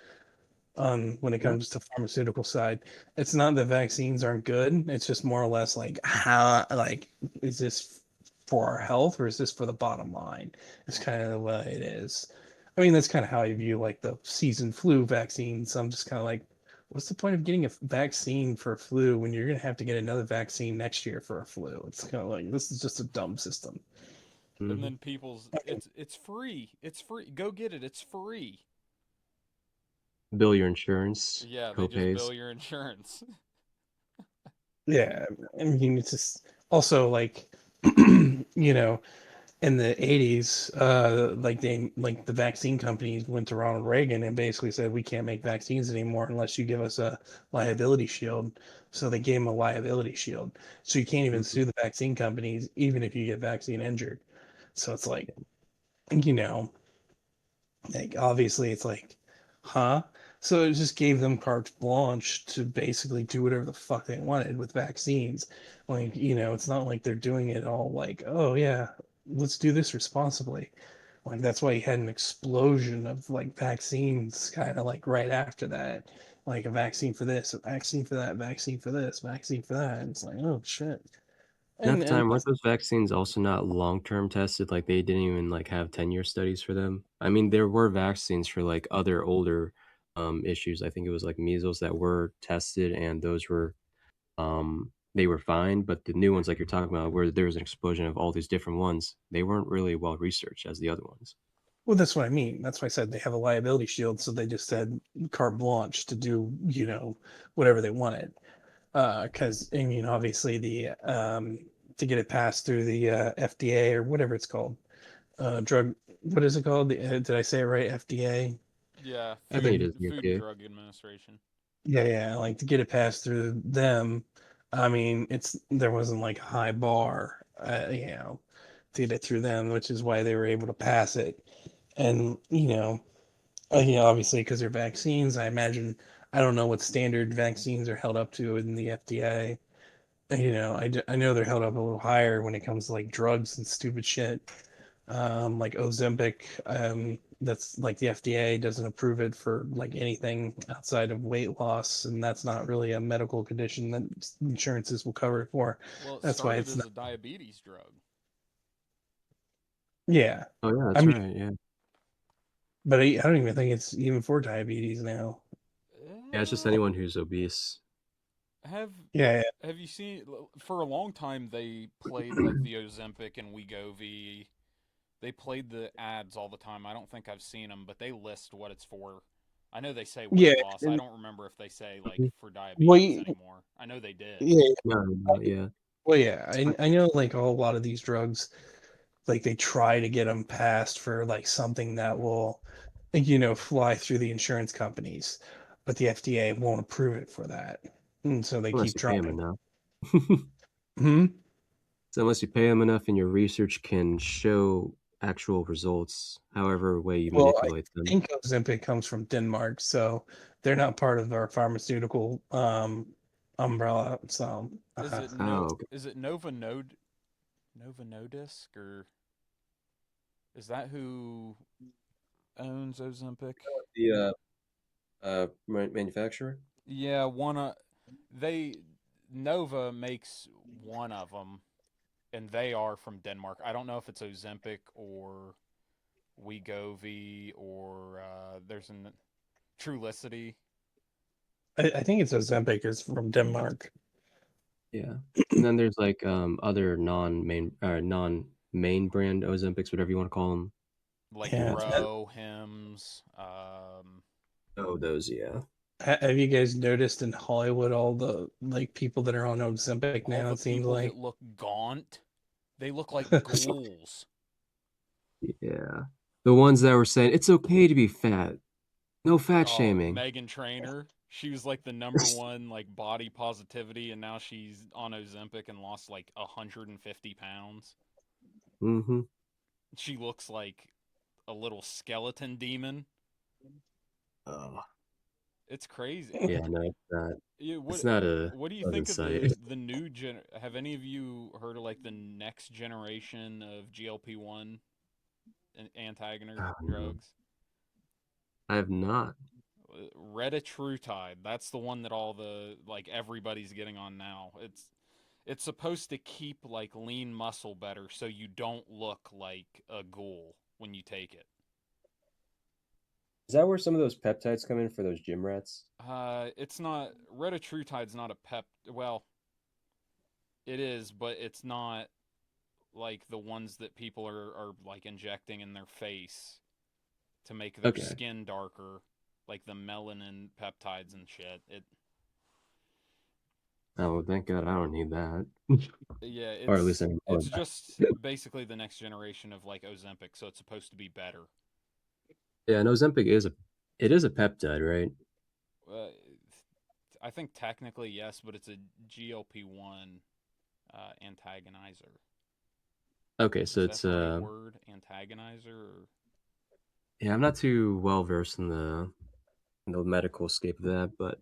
when it Yeah, comes to pharmaceutical side. It's not that vaccines aren't good. It's just more or less like how like is this for our health or is this for the bottom line? It's kind of what it is. I mean, that's kind of how I view like the season flu vaccines. I'm just kind of like, what's the point of getting a vaccine for flu when you're gonna have to get another vaccine next year for a flu? It's kind of like this is just a dumb system. And hmm then people's it's free. It's free. Go get it. It's free. bill your insurance, Yeah, they just copays. bill your insurance. Yeah, I mean, it's just also like, you know, in the 80s, like the vaccine companies went to Ronald Reagan and basically said we can't make vaccines anymore unless you give us a liability shield. So they gave him a liability shield. So you can't even Mhm. sue the vaccine companies even if you get vaccine injured. So it's like, you know, like obviously it's like, huh? So it just gave them carte blanche to basically do whatever the fuck they wanted with vaccines. Like, it's not like they're doing it all like, oh yeah, let's do this responsibly. Like that's why you had an explosion of like vaccines kind of like right after that. Like a vaccine for this, a vaccine for that, vaccine for this, vaccine for that. And it's like, oh shit. And at the And time, weren't those vaccines also not long-term tested? Like, they didn't even, like, have 10-year studies for them? I mean, there were vaccines for, like, other older, issues. I think it was, like, measles that were tested, and those were, they were fine, but the new ones, like you're talking about, where there was an explosion of all these different ones, they weren't really well researched as the other ones. well, that's what I mean. That's why I said they have a liability shield, so they just said carte blanche to do, whatever they wanted. Because I mean, obviously the to get it passed through the FDA or whatever it's called, drug. What is it called? Did I say it right? FDA. Yeah, I think it Food is the Food and FDA. Drug Administration. Yeah, yeah. Like to get it passed through them. I mean, there wasn't like a high bar, to get it through them, which is why they were able to pass it. And obviously because they're vaccines, I imagine. I don't know what standard vaccines are held up to in the FDA. I know they're held up a little higher when it comes to like drugs and stupid shit. Like Ozempic, that's like the FDA doesn't approve it for like anything outside of weight loss, and that's not really a medical condition that insurances will cover it for. Well, it That's why started it's as not. a diabetes drug. Yeah, Oh, yeah, I that's mean, right, yeah. but I don't even think it's even for diabetes now. Yeah, it's just Uh, anyone who's obese. have Yeah, yeah. Have you seen? For a long time, they played like the Ozempic and Wegovy. They played the ads all the time. I don't think I've seen them, but they list what it's for. I know they say Yeah, weight loss. I and don't remember if they say like Mhm. for well, diabetes anymore. I know they did. yeah, No, no, yeah. well, yeah. I know like a lot of these drugs, like they try to get them passed for like something that will, fly through the insurance companies, but the FDA won't approve it for that, and so they Unless keep you pay them trying. enough. Hmm. So unless you pay them enough and your research can show actual results, however way you Well, I manipulate them. think Ozempic comes from Denmark, so they're not part of our pharmaceutical umbrella. So, Oh, okay. Is it Nova Nordisk, or is that who owns Ozempic? The manufacturer? Yeah, they Nova makes one of them, and they are from Denmark. I don't know if it's Ozempic or Wegovy or there's an Trulicity. I think it's Ozempic is from Denmark. Yeah. And then there's like other non-main brand Ozempics, whatever you want to call them. Like Yeah. Row, Hims. Oh, those, yeah. Have you guys noticed in Hollywood all the like people that are on Ozempic All now? the It seems people like. that look gaunt. They look like ghouls. Yeah. The ones that were saying it's okay to be fat. No fat Oh, shaming. Megan Trainor. She was like the number one like body positivity, and now she's on Ozempic and lost like 150 pounds. Mm-hmm. She looks like a little skeleton demon. Oh. It's crazy. Yeah, no, it's not. Yeah, It's not a what do you pleasant think of sight. the new gen? Have any of you heard of like the next generation of GLP-1 antagonist No, drugs? I have not. Retatrutide. That's the one that all the like everybody's getting on now. It's supposed to keep like lean muscle better so you don't look like a ghoul when you take it. Is that where some of those peptides come in for those gym rats? It's not retatrutide's not a pep. Well, it is, but it's not like the ones that people are like injecting in their face to make their Okay. skin darker, like the melanin peptides and shit. Oh, well, thank God I don't need that. Yeah, Or at least I can it's afford that. just basically the next generation of like Ozempic, so it's supposed to be better. Yeah, and Ozempic is a peptide, right? Uh, I think technically yes, but it's a GLP-1 antagonizer. Okay, so Is that it's the right word? Antagonizer? Or... yeah, I'm not too well versed in the the medical scape of that, but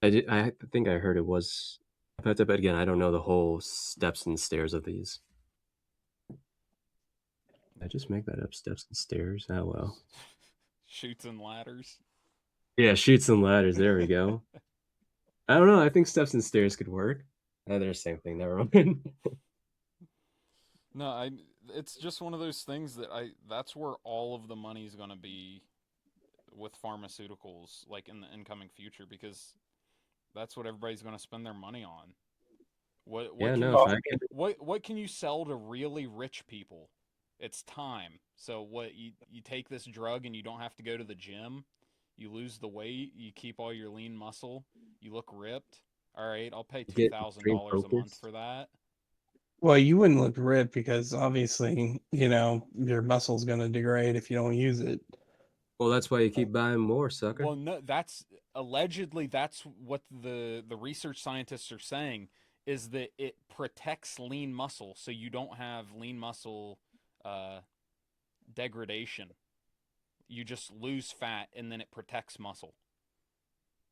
I think I heard it was but again, I don't know the whole steps and stairs of these. Did I just make that up? Steps and stairs? Oh, well. Shoots and ladders. Yeah, shoots and ladders. There we go. I don't know. I think steps and stairs could work. Oh, they're the same thing. Never mind. No, it's just one of those things that that's where all of the money is going to be with pharmaceuticals, like in the incoming future, because that's what everybody's going to spend their money on. What Yeah, can no, you, if I could, what can you sell to really rich people? It's time. So what you take this drug and you don't have to go to the gym. You lose the weight, you keep all your lean muscle, you look ripped. All right, I'll pay get extreme $2,000 a month focus. for that. Well, you wouldn't look ripped because obviously, your muscle's going to degrade if you don't use it. Well, that's why you keep buying more, sucker. Well, no, that's allegedly that's what the research scientists are saying is that it protects lean muscle, so you don't have lean muscle uh, degradation. You just lose fat, and then it protects muscle.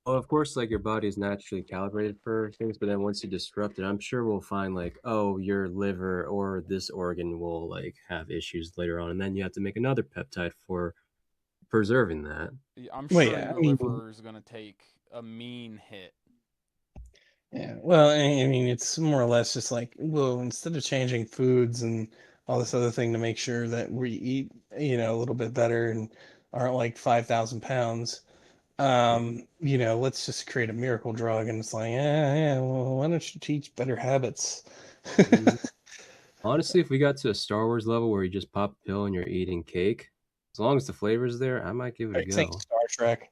Well, of course, like your body is naturally calibrated for things, but then once you disrupt it, I'm sure we'll find like, oh, your liver or this organ will like have issues later on, and then you have to make another peptide for preserving that. I'm Well, sure yeah, your liver is going to take a mean hit. yeah. Well, I mean, it's more or less just like, well, instead of changing foods and all this other thing to make sure that we eat, a little bit better and aren't like 5,000 pounds, let's just create a miracle drug. And it's like, yeah, well, why don't you teach better habits? Mhm. Honestly, if we got to a Star Wars level where you just pop a pill and you're eating cake, as long as the flavor's there, I might give it Are a you saying go. Star Trek?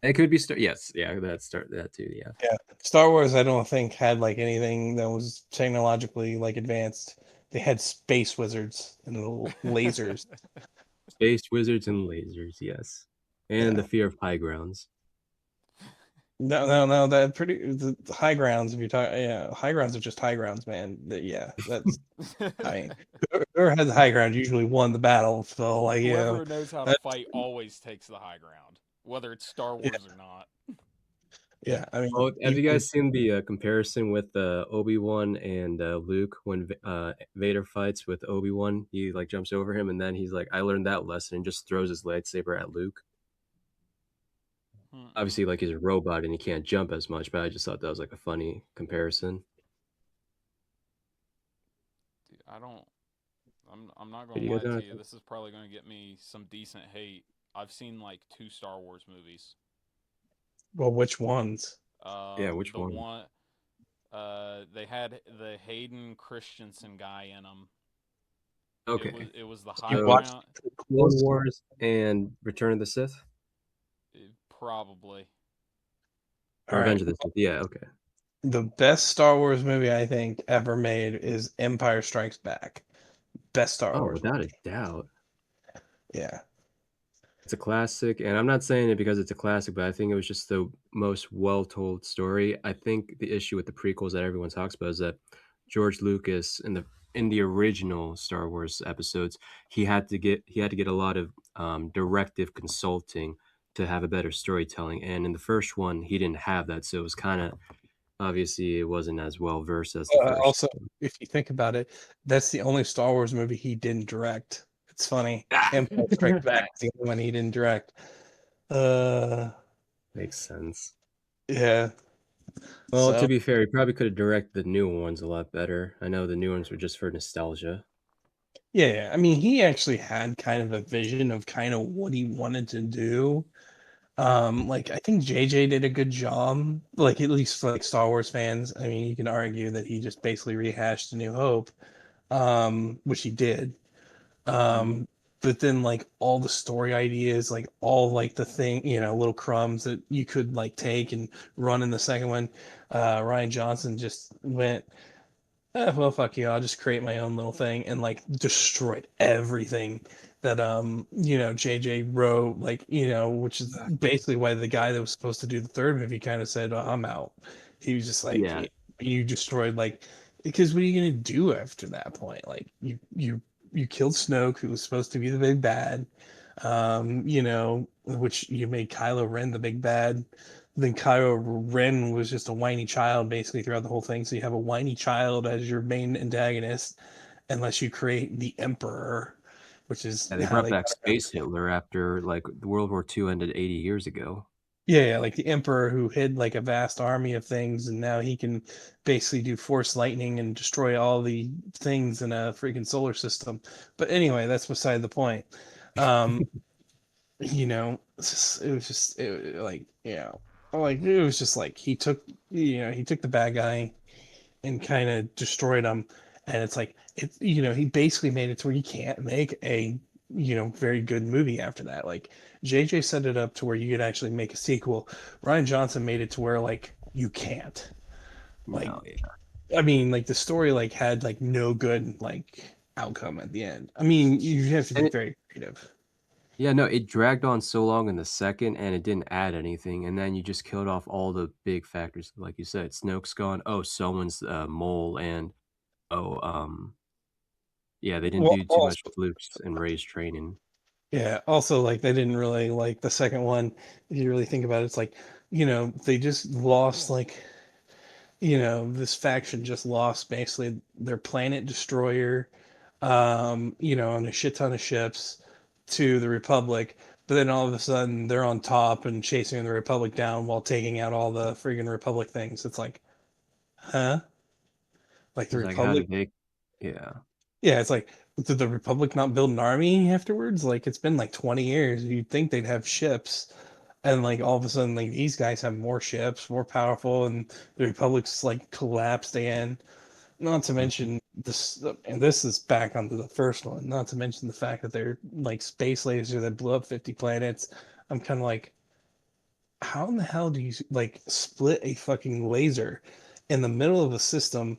It could be yes, yeah, that too, yeah. Yeah. Star Wars, I don't think had like anything that was technologically like advanced. They had space wizards and little lasers. Space wizards and lasers, yes, and Yeah. the fear of high grounds. No. The high grounds. If you're talking, yeah, high grounds are just high grounds, man. Yeah, that's. I mean, whoever had the high ground usually won the battle. So, like, Whoever knows how to that, fight always takes the high ground, whether it's Star yeah, Wars or not. yeah. I mean, Oh, have you even guys seen the comparison with Obi-Wan and Luke when Vader fights with Obi-Wan? He like jumps over him, and then he's like, "I learned that lesson," and just throws his lightsaber at Luke. Mm-mm. Obviously, like he's a robot and he can't jump as much, but I just thought that was like a funny comparison. Dude, I'm not Did gonna you lie guys know? to you. This is probably gonna get me some decent hate. I've seen like 2 Star Wars movies. well, which ones? Yeah, which The one? one they had the Hayden Christensen guy in them. Okay, It was the You high so watched ground, Clone Wars and Return of the Sith probably. or All right. Revenge of the Sith. Yeah, okay. The best Star Wars movie I think ever made is Empire Strikes Back. Best Star Oh, Wars without a movie. doubt. Yeah. It's a classic, and I'm not saying it because it's a classic, but I think it was just the most well-told story. I think the issue with the prequels that everyone talks about is that George Lucas in the original Star Wars episodes, he had to get a lot of directive consulting to have a better storytelling, and in the first one, he didn't have that, so it was kind of obviously it wasn't as well versed as the first. Also, if you think about it, that's the only Star Wars movie he didn't direct. It's funny. Empire Strikes Back is the only one he didn't direct. Uh, Makes sense. yeah. Well, to So be fair, he probably could have directed the new ones a lot better. I know the new ones were just for nostalgia. yeah, I mean, he actually had kind of a vision of kind of what he wanted to do. Like I think JJ did a good job. Like at least like Star Wars fans. I mean, you can argue that he just basically rehashed A New Hope, which he did. Um, but then like all the story ideas, like all like the thing, little crumbs that you could like take and run in the second one. Ryan Johnson just went, well, fuck you, I'll just create my own little thing and like destroyed everything that JJ wrote, like, which is basically why the guy that was supposed to do the third movie kind of said, I'm out. He was just like, Yeah, you destroyed like, because what are you gonna do after that point? Like you killed Snoke, who was supposed to be the big bad. You know, which you made Kylo Ren the big bad. Then Kylo Ren was just a whiny child basically throughout the whole thing. So you have a whiny child as your main antagonist, unless you create the Emperor, which is Yeah, they how brought they back got around. Space Hitler after like World War II ended 80 years ago. Yeah, like the Emperor who hid like a vast army of things, and now he can basically do force lightning and destroy all the things in a freaking solar system. But anyway, that's beside the point. Um, you know, it was just like, like it was just like he took the bad guy and kind of destroyed him, and it's like he basically made it to where you can't make a very good movie after that. Like JJ set it up to where you could actually make a sequel. Ryan Johnson made it to where like you can't. Like, No, yeah. I mean, like the story like had like no good like outcome at the end. I mean, you have to be And it, very creative. yeah, no, it dragged on so long in the second and it didn't add anything. And then you just killed off all the big factors. Like you said, Snoke's gone. Oh, someone's mole. And oh, yeah, they didn't Well, do too much also, Luke's and Ray's training. yeah, also like they didn't really like the second one. If you really think about it, it's like, they just lost like, this faction just lost basically their planet destroyer, and a shit ton of ships to the Republic. But then all of a sudden they're on top and chasing the Republic down while taking out all the friggin' Republic things. It's like, huh? Like the It's like, how Republic? did they? Yeah. Yeah, it's like, did the Republic not build an army afterwards? Like it's been like 20 years. You'd think they'd have ships, and like all of a sudden, like these guys have more ships, more powerful, and the Republic's like collapsed again. Not to Mhm. mention this, and this is back onto the first one. Not to mention the fact that they're like space laser that blew up 50 planets. I'm kind of like, how in the hell do you like split a fucking laser in the middle of a system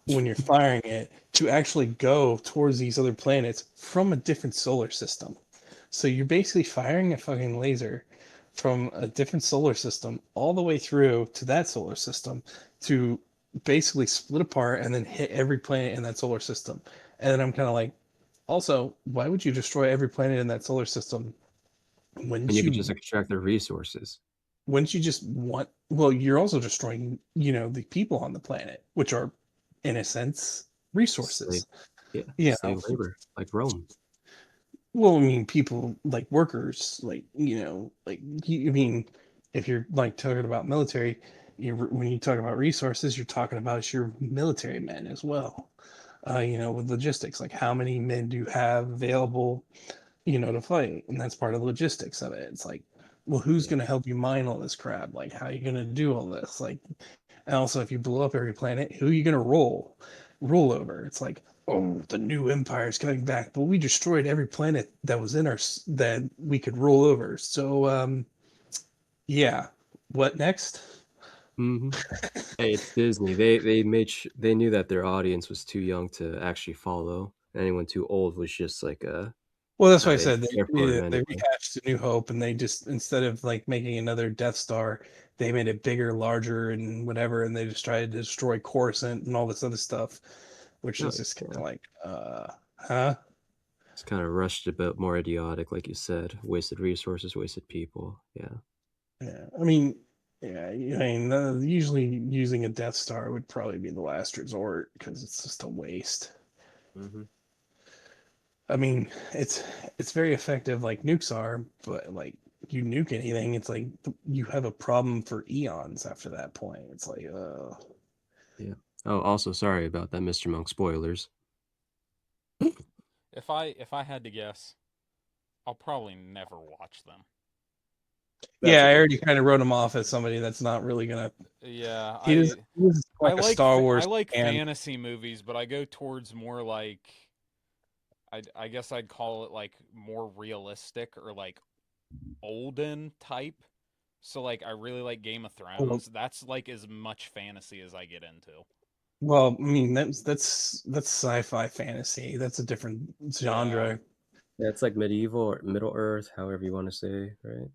when you're firing it to actually go towards these other planets from a different solar system? So you're basically firing a fucking laser from a different solar system all the way through to that solar system to basically split apart and then hit every planet in that solar system. And then I'm kind of like, also, why would you destroy every planet in that solar system? And Wouldn't you could you just extract their resources. wouldn't you just want, well, you're also destroying the people on the planet, which are in a sense Slave, resources. yeah, Yeah. slave labor, like Rome. Well, I mean, people like workers, like I mean, if you're like talking about military, when you talk about resources, you're talking about your military men as well. With logistics, like how many men do you have available, to fight? And that's part of the logistics of it. It's like, well, who's Yeah. going to help you mine all this crap? Like, how are you going to do all this? Like, and also, if you blow up every planet, who are you going to roll over? It's like, oh, the new empire is coming back, but we destroyed every planet that was in that we could roll over. So, yeah, what next? Hmm. Hey, it's Disney. They knew that their audience was too young to actually follow. Anyone too old was just like Well, that's why not I really said care for him they anyway. rehashed A New Hope, and they just instead of like making another Death Star, they made it bigger, larger, and whatever, and they just tried to destroy Coruscant and all this other stuff, which No, is just kind yeah. of like, huh? It's kind of rushed, a bit more idiotic, like you said. Wasted resources, wasted people. Yeah. Yeah, I mean, yeah, I mean, usually using a Death Star would probably be the last resort because it's just a waste. Hmm. I mean, it's very effective like nukes are, but like you nuke anything, it's like you have a problem for eons after that point. It's like, Yeah. Oh, also sorry about that, Mr. Monk. Spoilers. If I had to guess, I'll probably never watch them. That's yeah, a I good already thing. kind of wrote him off as somebody that's not really gonna. Yeah, He is like a Star I Wars like fan. fantasy movies, but I go towards more like I guess I'd call it like more realistic or like olden type. So like I really like Game of Well, Thrones. That's like as much fantasy as I get into. well, I mean that's sci-fi fantasy. That's a different Yeah. genre. Yeah, it's like medieval or Middle Earth, however you want to say, right?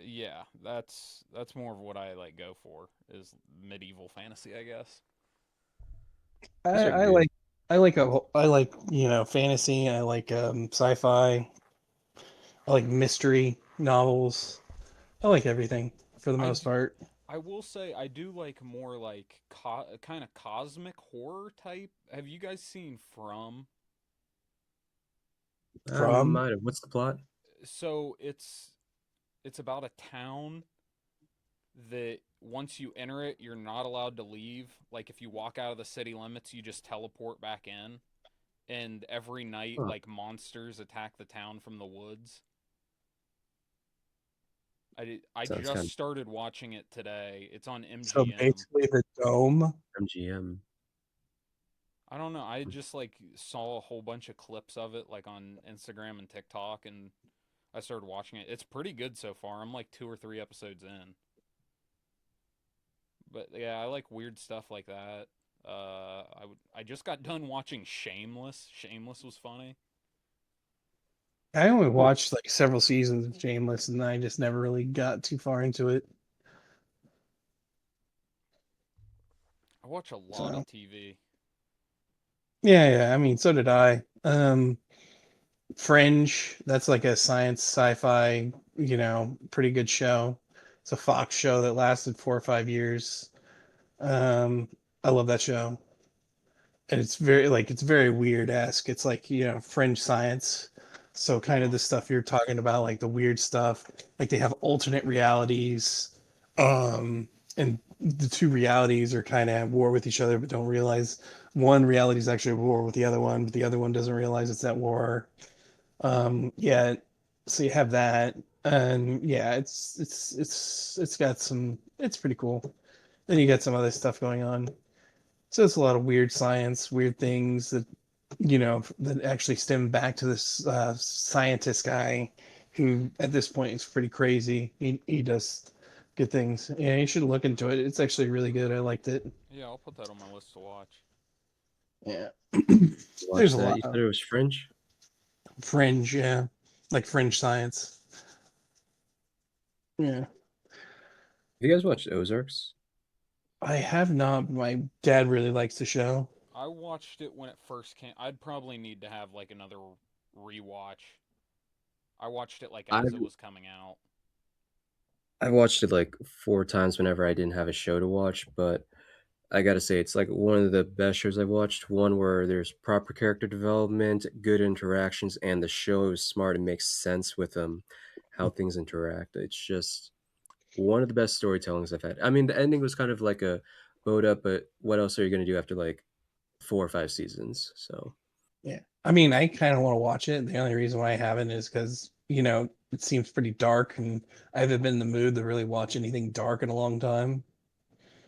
Yeah, that's more of what I like go for is medieval fantasy, I guess. I, These are I good. like I like fantasy. I like sci-fi. I like mystery novels. I like everything for the I most d- part. I will say I do like more like kind of cosmic horror type. Have you guys seen From? I From might have. What's the plot? So it's about a town that once you enter it, you're not allowed to leave. Like if you walk out of the city limits, you just teleport back in. And every night, Huh. like monsters attack the town from the woods. I Sounds just kind started watching it today. It's on so MGM. basically the dome. of MGM. I don't know. I just like saw a whole bunch of clips of it like on Instagram and TikTok and I started watching it. It's pretty good so far. I'm like 2 or 3 episodes in. But yeah, I like weird stuff like that. I just got done watching Shameless. Shameless was funny. I only Hmm. watched like several seasons of Shameless, and I just never really got too far into it. I watch a lot So of TV. yeah, I mean, so did I. Fringe, that's like a science sci-fi, pretty good show. It's a Fox show that lasted 4 or 5 years. Um, I love that show. And it's very weird-esque. It's like, fringe science. So kind of Huh. the stuff you're talking about, like the weird stuff. Like they have alternate realities. And the two realities are kind of at war with each other, but don't realize one reality is actually at war with the other one, but the other one doesn't realize it's at war. Yeah, so you have that, and yeah, it's got it's pretty cool. Then you got some other stuff going on. So it's a lot of weird science, weird things that that actually stem back to this scientist guy who at this point is pretty crazy. He does good things. Yeah, you should look into it. It's actually really good. I liked it. Yeah, I'll put that on my list to watch. Yeah. Watch There's a that. lot You said of it was Fringe? fringe, yeah, like fringe science. Yeah. Have you guys watched Ozarks? I have not. But my dad really likes the show. I watched it when it first came. I'd probably need to have like another rewatch. I watched it like as it I've was coming out. I've watched it like 4 times whenever I didn't have a show to watch, but I gotta say it's like one of the best shows I've watched. One where there's proper character development, good interactions, and the show is smart and makes sense with how things interact. It's just one of the best storytellings I've had. I mean, the ending was kind of like a boat up, but what else are you gonna do after like 4 or 5 seasons? So Yeah. I mean, I kind of want to watch it. The only reason why I haven't is because, it seems pretty dark and I haven't been in the mood to really watch anything dark in a long time.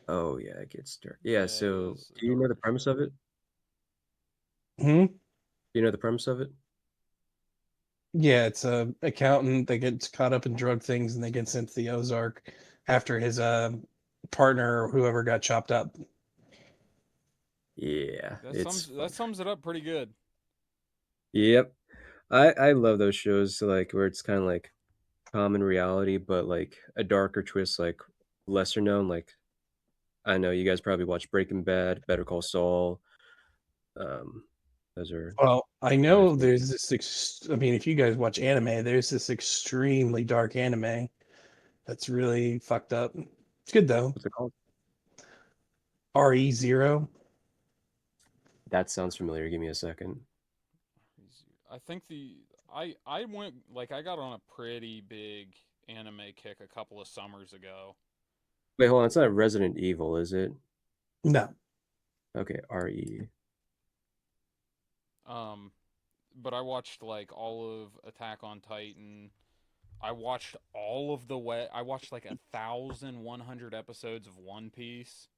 oh yeah, it gets dark. Yeah, Yeah, it so is do you know the darker premise of show. it? Hmm. Do you know the premise of it? Yeah, it's a accountant that gets caught up in drug things and they get sent to the Ozark after his partner or whoever got chopped up. Yeah, it's That fun. sums it up pretty good. Yep. I love those shows like where it's kind of like common reality, but like a darker twist, like lesser known. Like I know you guys probably watch Breaking Bad, Better Call Saul. Um, those are Well, I my know favorite. there's I mean, if you guys watch anime, there's this extremely dark anime that's really fucked up. It's good though. What's it called? RE0. That sounds familiar. Give me a second. I think I went like I got on a pretty big anime kick a couple of summers ago. Wait, hold on. It's not Resident Evil, is it? No. Okay, RE. Um, but I watched like all of Attack on Titan. I watched all of the way. I watched like 1,100 episodes of One Piece.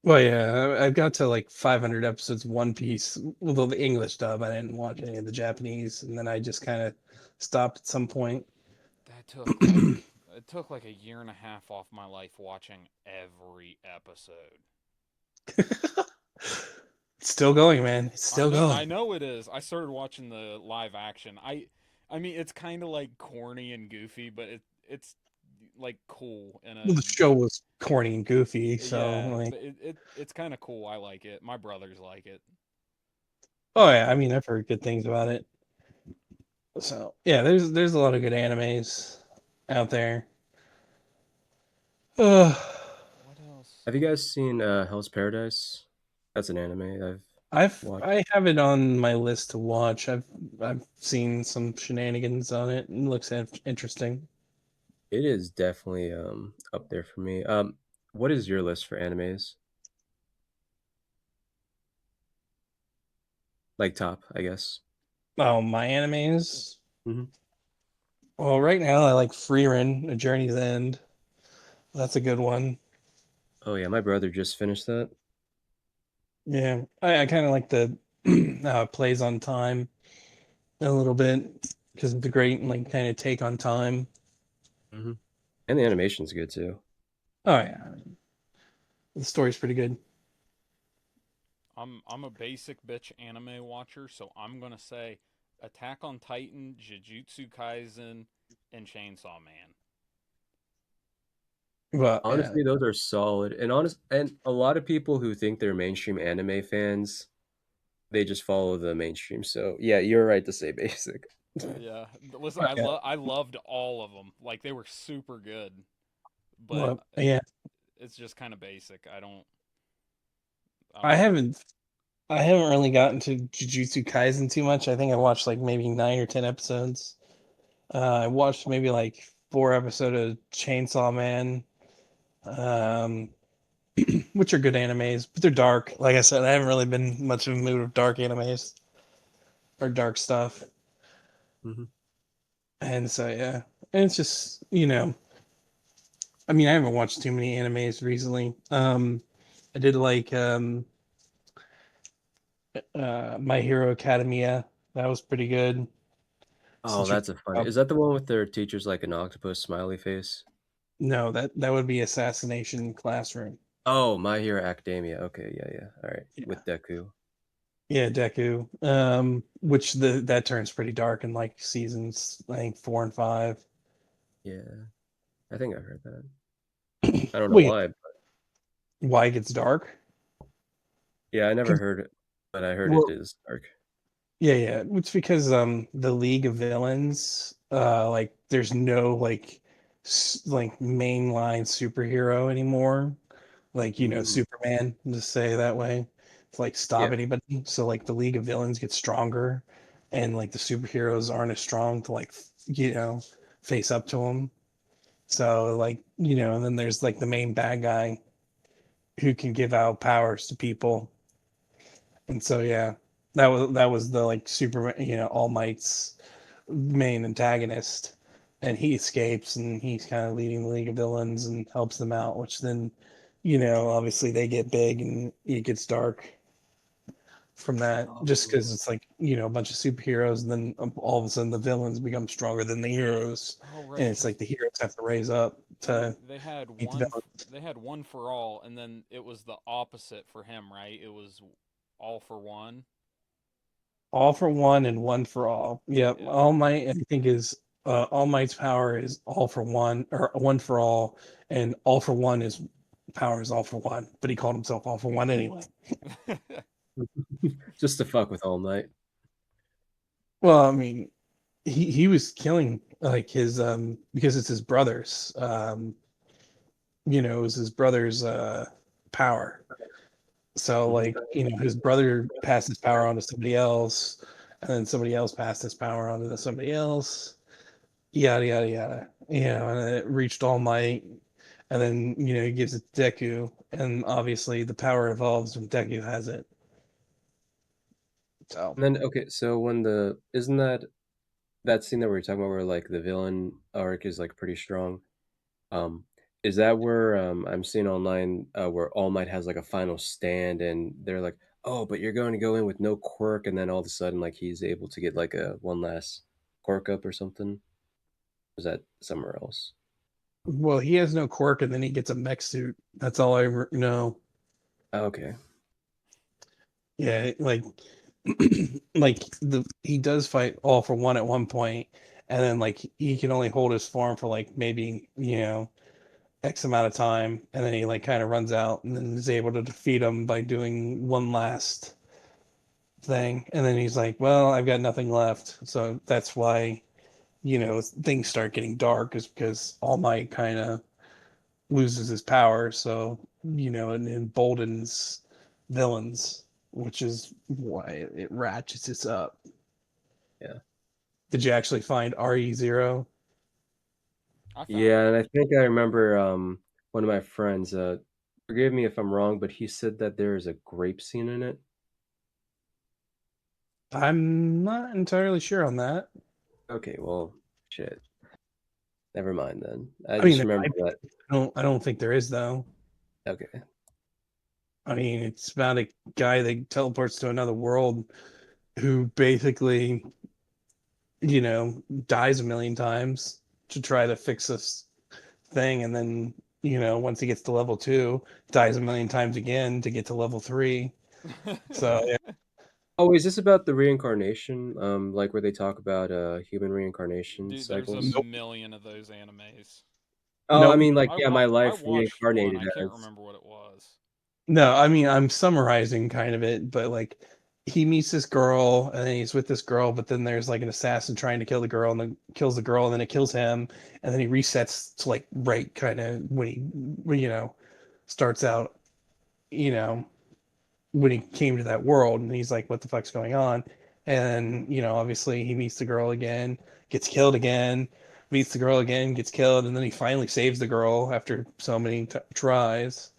Well, yeah, I've got to like 500 episodes of One Piece, although the English dub, I didn't watch any of the Japanese, and then I just kind of stopped at some point. That took like it took like a year and a half off my life watching every episode. It's still going, man. It's still I going. know it is. I started watching the live action. I mean it's kind of like corny and goofy, but it's like cool in Well, a the show was corny and goofy, so yeah, like, but it's kind of cool. I like it. My brothers like it. oh yeah, I mean, I've heard good things about it. So yeah, there's a lot of good animes out there. Uh, What else? Have you guys seen Hell's Paradise? That's an anime watched. I have it on my list to watch. I've seen some shenanigans on it. It looks interesting. It is definitely up there for me. What is your list for animes? Like top, I guess. Oh, my animes. Hmm. Well, right now I like Frieren, A Journey's End. That's a good one. Oh yeah, my brother just finished that. Yeah, I kind of like the how it plays on time a little bit because of the great like kind of take on time. Hmm. And the animation's good too. Oh yeah, the story's pretty good. I'm a basic bitch anime watcher, so I'm gonna say Attack on Titan, Jujutsu Kaisen, and Chainsaw Man. But yeah, Honestly, those are solid. And a lot of people who think they're mainstream anime fans, they just follow the mainstream. So yeah, you're right to say basic. Yeah, listen, oh, yeah, I loved all of them. Like they were super good, but well, yeah. it's just kind of basic. I I don't know. haven't I haven't really gotten to Jujutsu Kaisen too much. I think I watched like maybe 9 or 10 episodes. I watched maybe like 4 episodes of Chainsaw Man, um, which are good animes, but they're dark. Like I said, I haven't really been much of a mood of dark animes or dark stuff, Hmm. and so yeah, and it's just I mean, I haven't watched too many animes recently. I did like My Hero Academia. That was pretty good. Oh, Since you're that's a funny. Is that the one with their teachers like an octopus smiley face? no, that would be Assassination Classroom. Oh, My Hero Academia. Okay, yeah, yeah. All right, Yeah, with Deku. yeah, Deku. Which that turns pretty dark in like seasons, I think 4 and 5. Yeah, I think I heard that. I don't know Wait, why. why it gets dark? Yeah, I never 'Cause- heard it, but I heard it Well, is dark. yeah, yeah. It's because the League of Villains, like there's no like like mainline superhero anymore. Like Mm, Superman, to say that way, to like stop yeah. anybody. So like the League of Villains gets stronger, and like the superheroes aren't as strong to like face up to them. So like and then there's like the main bad guy who can give out powers to people, and so yeah, that was the like Superman, All Might's main antagonist, and he escapes and he's kind of leading the League of Villains and helps them out, which then obviously they get big and it gets dark from that just Oh, because it's like a bunch of superheroes and then all of a sudden the villains become stronger than the heroes, Oh and right, it's because like the heroes have to raise up to they had beat the one villains. they had one for all, and then it was the opposite for him, right? It was all for one. All for one and one for all. Yep. Yeah. All Might, I think, is All Might's power is all for one or one for all, and all for one is power is all for one. But he called himself all for one anyway. just to fuck with All Might. Well, I mean, he was killing like his because it's his brother's it was his brother's power. So Hmm. like his brother passed his power on to somebody else, and then somebody else passed his power on to somebody else, yada yada yada. And then it reached All Might, and then he gives it to Deku, and obviously the power evolves when Deku has it. So And then okay, so when the isn't that scene that we were talking about where like the villain arc is like pretty strong? Um, is that where I'm seeing online where All Might has like a final stand and they're like, oh, but you're going to go in with no quirk, and then all of a sudden like he's able to get like a one last quirk up or something? Is that somewhere else? well, he has no quirk, and then he gets a mech suit. That's all I know. Okay. Yeah, like like he does fight all for one at one point, and then like he can only hold his form for like maybe X amount of time, and then he like kind of runs out, and then is able to defeat him by doing one last thing, and then he's like, well, I've got nothing left. So that's why, things start getting dark, is because All Might kind of loses his power. So, it emboldens villains, which is why it ratchets it up. Yeah. Did you actually find RE0? I found Yeah, and it. I think I remember one of my friends, forgive me if I'm wrong, but he said that there is a grape scene in it. I'm not entirely sure on that. Okay, well, shit. Never mind then. I I mean, just there remember might be. that. I don't think there is, though. Okay. I mean, it's about a guy that teleports to another world who basically, dies a million times to try to fix this thing, and then, once he gets to level 2, dies a million times again to get to level 3. So yeah. Oh, is this about the reincarnation? Like where they talk about human reincarnation Dude, there's a cycles? Nope. million of those animes. Oh, I Nope. mean, like, yeah, my I life watched one. reincarnated I can't as. remember what it was. No, I mean, I'm summarizing kind of it, but like he meets this girl and then he's with this girl, but then there's like an assassin trying to kill the girl and then kills the girl and then it kills him, and then he resets to like right kind of when starts out, you know, when he came to that world, and he's like, what the fuck's going on? And obviously he meets the girl again, gets killed again, meets the girl again, gets killed, and then he finally saves the girl after so many tries,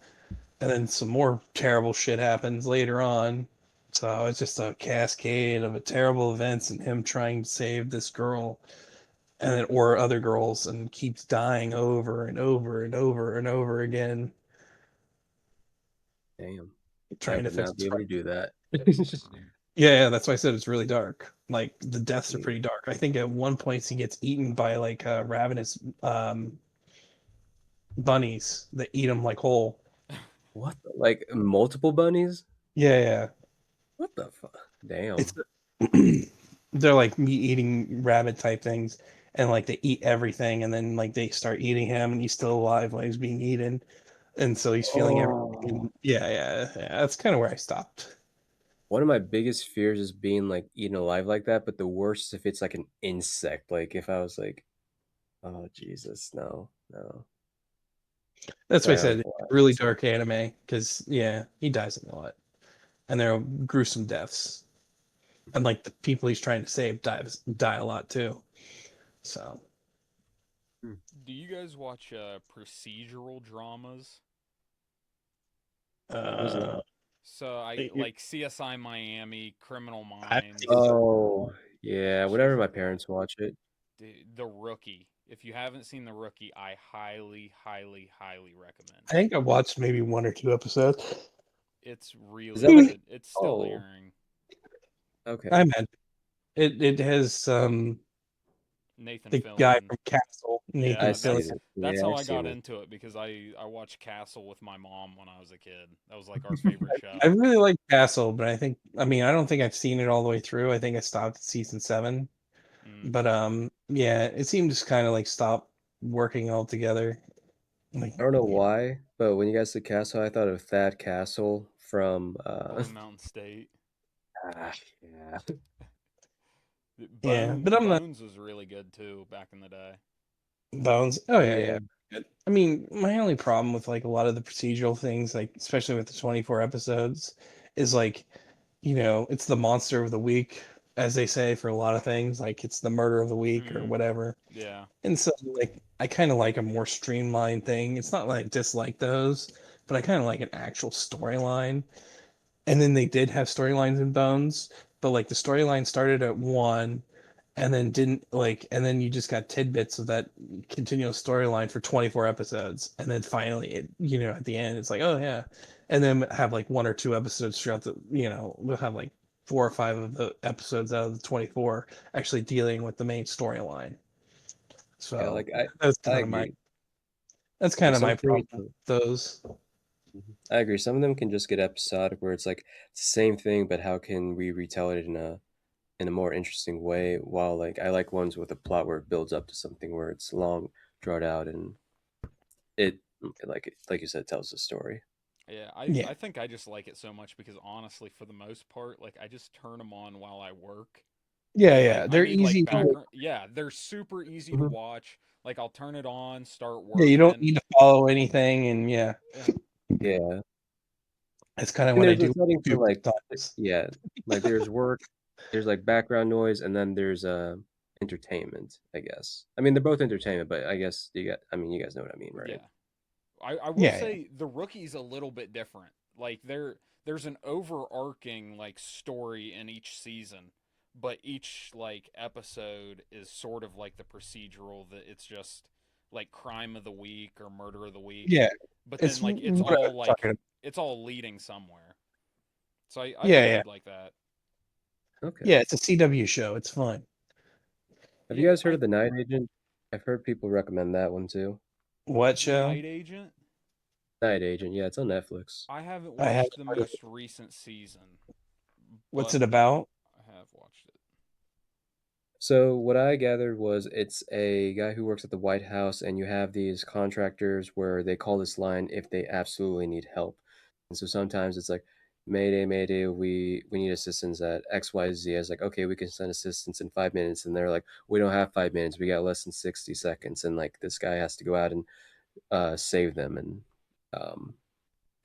and then some more terrible shit happens later on. So it's just a cascade of terrible events and him trying to save this girl and then or other girls, and keeps dying over and over and over and over again, Damn. I trying to would fix not be his able heart. to do that. Yeah, that's why I said it's really dark. Like the deaths are pretty dark. I think at one point he gets eaten by like ravenous bunnies that eat him like whole. What? Like multiple bunnies? Yeah, yeah. What the fuck? It's Damn. they're like meat eating rabbit type things, and like they eat everything, and then like they start eating him, and he's still alive while he's being eaten, and so he's feeling Oh. everything. Yeah, yeah, yeah. That's kind of where I stopped. One of my biggest fears is being like eaten alive like that, but the worst is if it's like an insect. Like if I was like, oh Jesus, no, no. That's why I Sorry, I said like it's to laugh. really dark anime, because yeah, he dies a lot, and they're gruesome deaths, and like the people he's trying to save die a lot too. So Do you guys watch procedural dramas? What is that? uh, So I it- like CSI Miami, Criminal I Minds, Oh, yeah. Whenever my parents watch it. The Rookie. If you haven't seen The Rookie, I highly, highly, highly recommend it. think I watched maybe 1 or 2 episodes. It's Is really that like? good. It's still Oh, airing. I okay. meant it has Nathan the guy Fillion. from Castle, I Nathan Yeah, see Fillion. it. that's Yeah, how I've I got seen it. into it because I watched Castle with my mom when I was a kid. That was like our favorite I show. really like Castle, but I don't think I've seen it all the way through. I think I stopped at season 7. Mm. But yeah, it seemed just kind of like stop working altogether. Like, I don't know yeah. why, but when you guys said Castle, I thought of Thad Castle from Blue Mountain State. yeah. Yeah, but I'm not Bones was really good too back in the day. Bones. Oh yeah, Yeah. yeah. Good. I mean, my only problem with like a lot of the procedural things, like especially with the 24 episodes, is like, it's the monster of the week, as they say for a lot of things. Like it's the murder of the week or Mm, whatever. yeah. And so like I kind of like a more streamlined thing. It's not like I dislike those, but I kind of like an actual storyline. And then they did have storylines in Bones, but like the storyline started at one, and then didn't like, and then you just got tidbits of that continuous storyline for 24 episodes, and then finally at the end it's like, oh yeah, and then have like 1 or 2 episodes throughout we'll have like 4 or 5 of the episodes out of the 24 actually dealing with the main storyline. Yeah, So like I that's I kind of my agree. that's kind Like of my some things problem with those. I agree. Some of them can just get episodic where it's like it's the same thing, but how can we retell it in a more interesting way? While like I like ones with a plot where it builds up to something where it's long, drawn out, and it like you said tells the story. Yeah, Yeah. I think I just like it so much because honestly, for the most part, like I just turn them on while I work. Yeah, And like yeah. I They're need like easy to background. Yeah, they're super easy to Mhm. watch. Like I'll turn it on, start yeah, you don't working. need to follow anything, and yeah, Yeah. Yeah. that's kind of And what I there's a do setting for too like sometimes. yeah, like there's work, there's like background noise, and then there's entertainment, I guess. I mean, they're both entertainment, but I guess you guys know what I mean, right? Yeah. I will Yeah, yeah. say the rookie's a little bit different. Like there's an overarching like story in each season, but each like episode is sort of like the procedural that it's just like crime of the week or murder of the week. Yeah, But then it's like it's what I was all like talking about. it's all leading somewhere. So I Yeah, think yeah, you'd like that. Okay. yeah. It's a CW show. It's fun. Have you Yeah, guys heard of The Night Agent? I've heard people recommend that one too. What The show? Night Agent. Night Agent, yeah, it's on Netflix. I haven't I haven't watched the heard of it. most recent season, What's but it about? I have watched it. So what I gathered was it's a guy who works at the White House, and you have these contractors where they call this line if they absolutely need help. And so sometimes it's like, Mayday, Mayday, we need assistance at XYZ. It's like, okay, we can send assistance in 5 minutes, and they're like, we don't have 5 minutes, we got less than 60 seconds, and like this guy has to go out and save them, and um,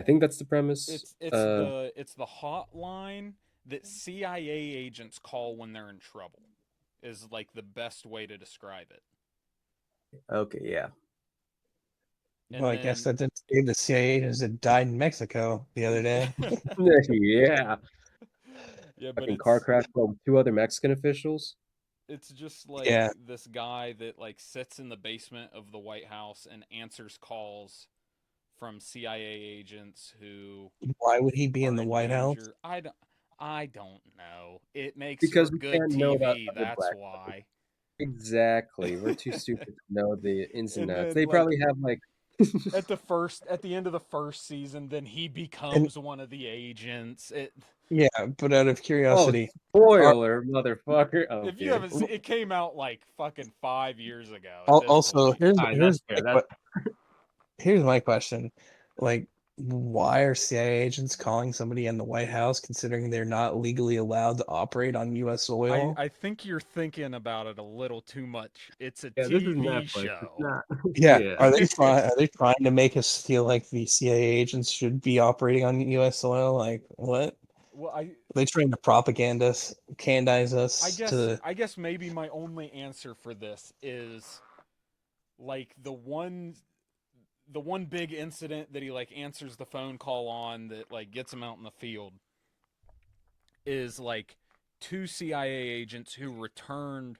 I think that's the premise. It's the hotline that CIA agents call when they're in trouble. Is like the best way to describe it. Okay, yeah. Well, And I guess then that didn't save the CIA agents that died in Mexico the other day. Yeah. yeah, but Fucking car crash with two other Mexican officials. it's just like Yeah. this guy that like sits in the basement of the White House and answers calls from CIA agents who Why would he be in are the in White House? danger. I don't know. It makes for Because we good can't know about TV, other that's black. why. Exactly. We're too stupid to know the ins and And outs. then They like probably have like at the end of the first season, then he And becomes one of the agents. yeah, but out of oh, curiosity, are spoiler, motherfucker. If you Okay. haven't seen, it came out like fucking 5 years ago at this also point. That's fair. That's here's my question. Like, why are CIA agents calling somebody in the White House considering they're not legally allowed to operate on US soil? I think you're thinking about it a little too much. It's a yeah, this is TV Netflix. It's show. not Yeah, yeah. are they trying to make us feel like the CIA agents should be operating on US soil? Like, what? Well, Are they trying to candize us to I guess maybe my only answer for this is like the one big incident that he like answers the phone call on that like gets him out in the field is like two CIA agents who returned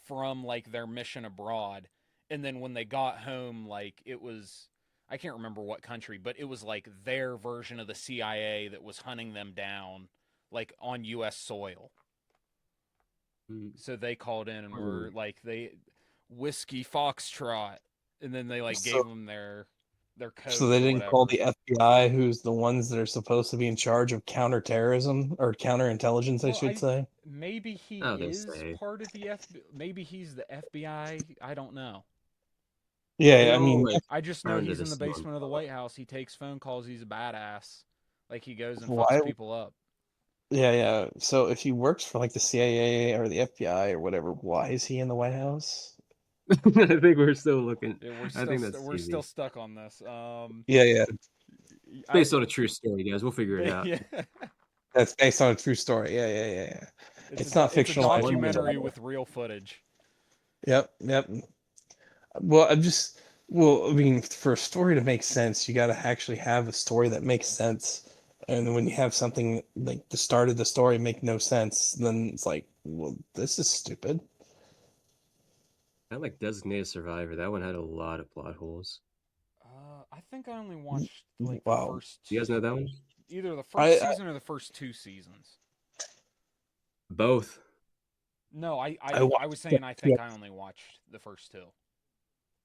from like their mission abroad, and then when they got home like it was, I can't remember what country, but it was like their version of the CIA that was hunting them down like on US soil. Mm, So they called in and were like they whiskey foxtrot, and then they like so gave them their so they codes or didn't call whatever. the FBI, who's the ones that are supposed to be in charge of counterterrorism or counterintelligence, I Well, should I say. maybe he oh, they is say. part of the maybe he's the FBI. I don't know. They Yeah, I all mean, like I just know round to he's the in the same basement of the umbrella. White House. He takes phone calls. He's a badass. Like he goes and fucks why? people up. Yeah, yeah. So if he works for like the CIA or the FBI or whatever, why is he in the White House? I think we're still looking. Yeah, I think that's we're still TV. stuck on this. Yeah, yeah. It's I based on a true story, guys. We'll figure it out. yeah. That's based on a true story. Yeah, yeah, yeah, yeah. It's not It's a fictionalized documentary whatsoever. with real footage. Yep, yep. Well, I mean, for a story to make sense, you got to actually have a story that makes sense. And when you have something like the start of the story make no sense, then it's like, well, this is stupid. I like Designated Survivor. That one had a lot of plot holes. I think I only watched like the Wow. first You guys know that one? either the I, first I, season or the first two seasons. Both. No, I I was watched, saying I think I only watched the first two.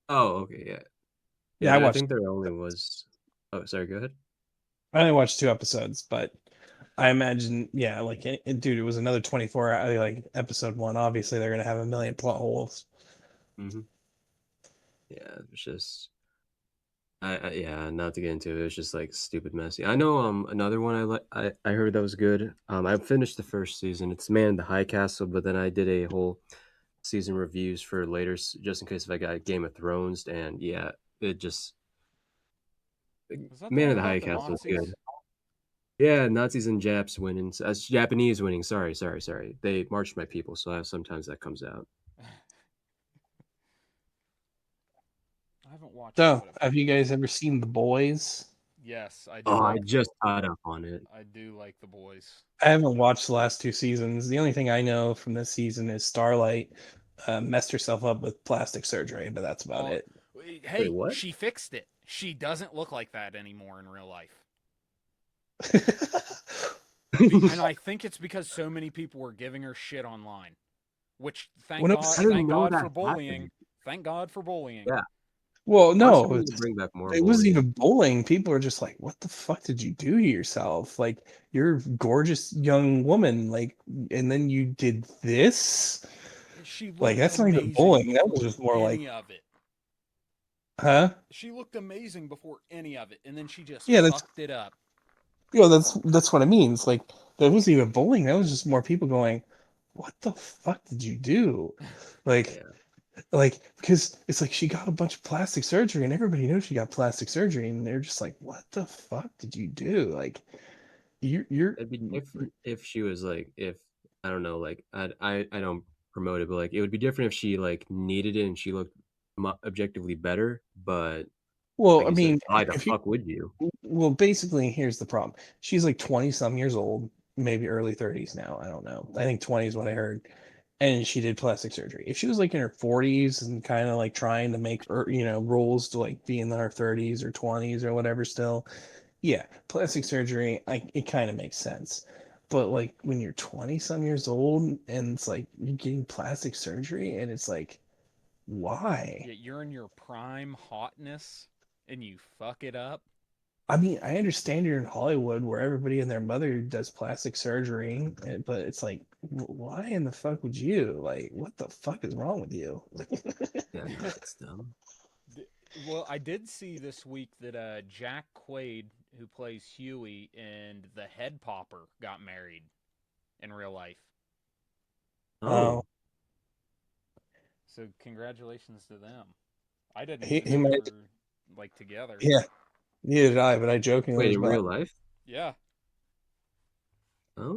Oh, okay, yeah. yeah, Yeah, I think there only was. Oh, sorry. Go ahead. I only watched 2 episodes, but I imagine, yeah, like, dude, it was another 24 like episode one. Obviously, they're gonna have a million plot holes. Hmm. Yeah, it's just Yeah, not to get into it. It's just like stupid messy. I know another one I heard that was good. I finished the first season. It's Man in the High Castle, but then I did a whole season reviews for later just in case if I got Game of Thrones, and yeah, it just Was that the Man in one the about High the Castle is Nazis? good. Yeah, Nazis and Japs winning. Japanese winning. Sorry. They marched my people, so sometimes that comes out. I haven't watched it, So, but have you guys ever seen The Boys? yes, I Oh, do I like. just caught up on it. I do like the boys. I haven't watched the last 2 seasons. The only thing I know from this season is Starlight messed herself up with plastic surgery, but that's about Oh, it. Wait, hey, what? she fixed it. She doesn't look like that anymore in real life. And I think it's because so many people were giving her shit online. Which When it I didn't thank know God that for bullying. happened. Thank God for bullying. Yeah, well, honestly, no, we need to bring back more it wasn't bullying. even bullying. People are just like, "What the fuck did you do to yourself? Like, you're a gorgeous young woman, like, and then you did this? She Like, looked that's not even amazing bullying. That was before just more like, any of it. huh? She looked amazing before any of it, and then she just Yeah, fucked it up. that's what I mean. It's like that wasn't even bullying. That was just more people going, "What the fuck did you do?" Like, Yeah, because it's like she got a bunch of plastic surgery, and everybody knows she got plastic surgery, and they're just like, "What the fuck did you do?" Like, you're it'd be different if she was like, if I don't know, like I don't promote it, but like it would be different if she like needed it and she looked objectively better. But well, like I you said, mean, why the if you fuck would you? well, basically, here's the problem. She's like 20 some years old, maybe early 30s now. I don't know. I think 20 is what I heard. And she did plastic surgery. If she was like in her 40s and kind of like trying to make roles to like be in her 30s or 20s or whatever still, yeah, plastic surgery, it kind of makes sense. But like when you're 20 some years old and it's like you're getting plastic surgery and it's like, why? Yeah, you're in your prime hotness, and you fuck it up. I mean, I understand you're in Hollywood where everybody and their mother does plastic surgery, but it's like, why in the fuck would you? Like, what the fuck is wrong with you? Yeah, no, it's dumb. Well, I did see this week that Jack Quaid, who plays Huey, and the Head Popper got married in real life. Oh, Oh, So congratulations to them. I didn't he, even he know they might, were like together. yeah, neither did I, but I jokingly wait, was in about, real life? Yeah.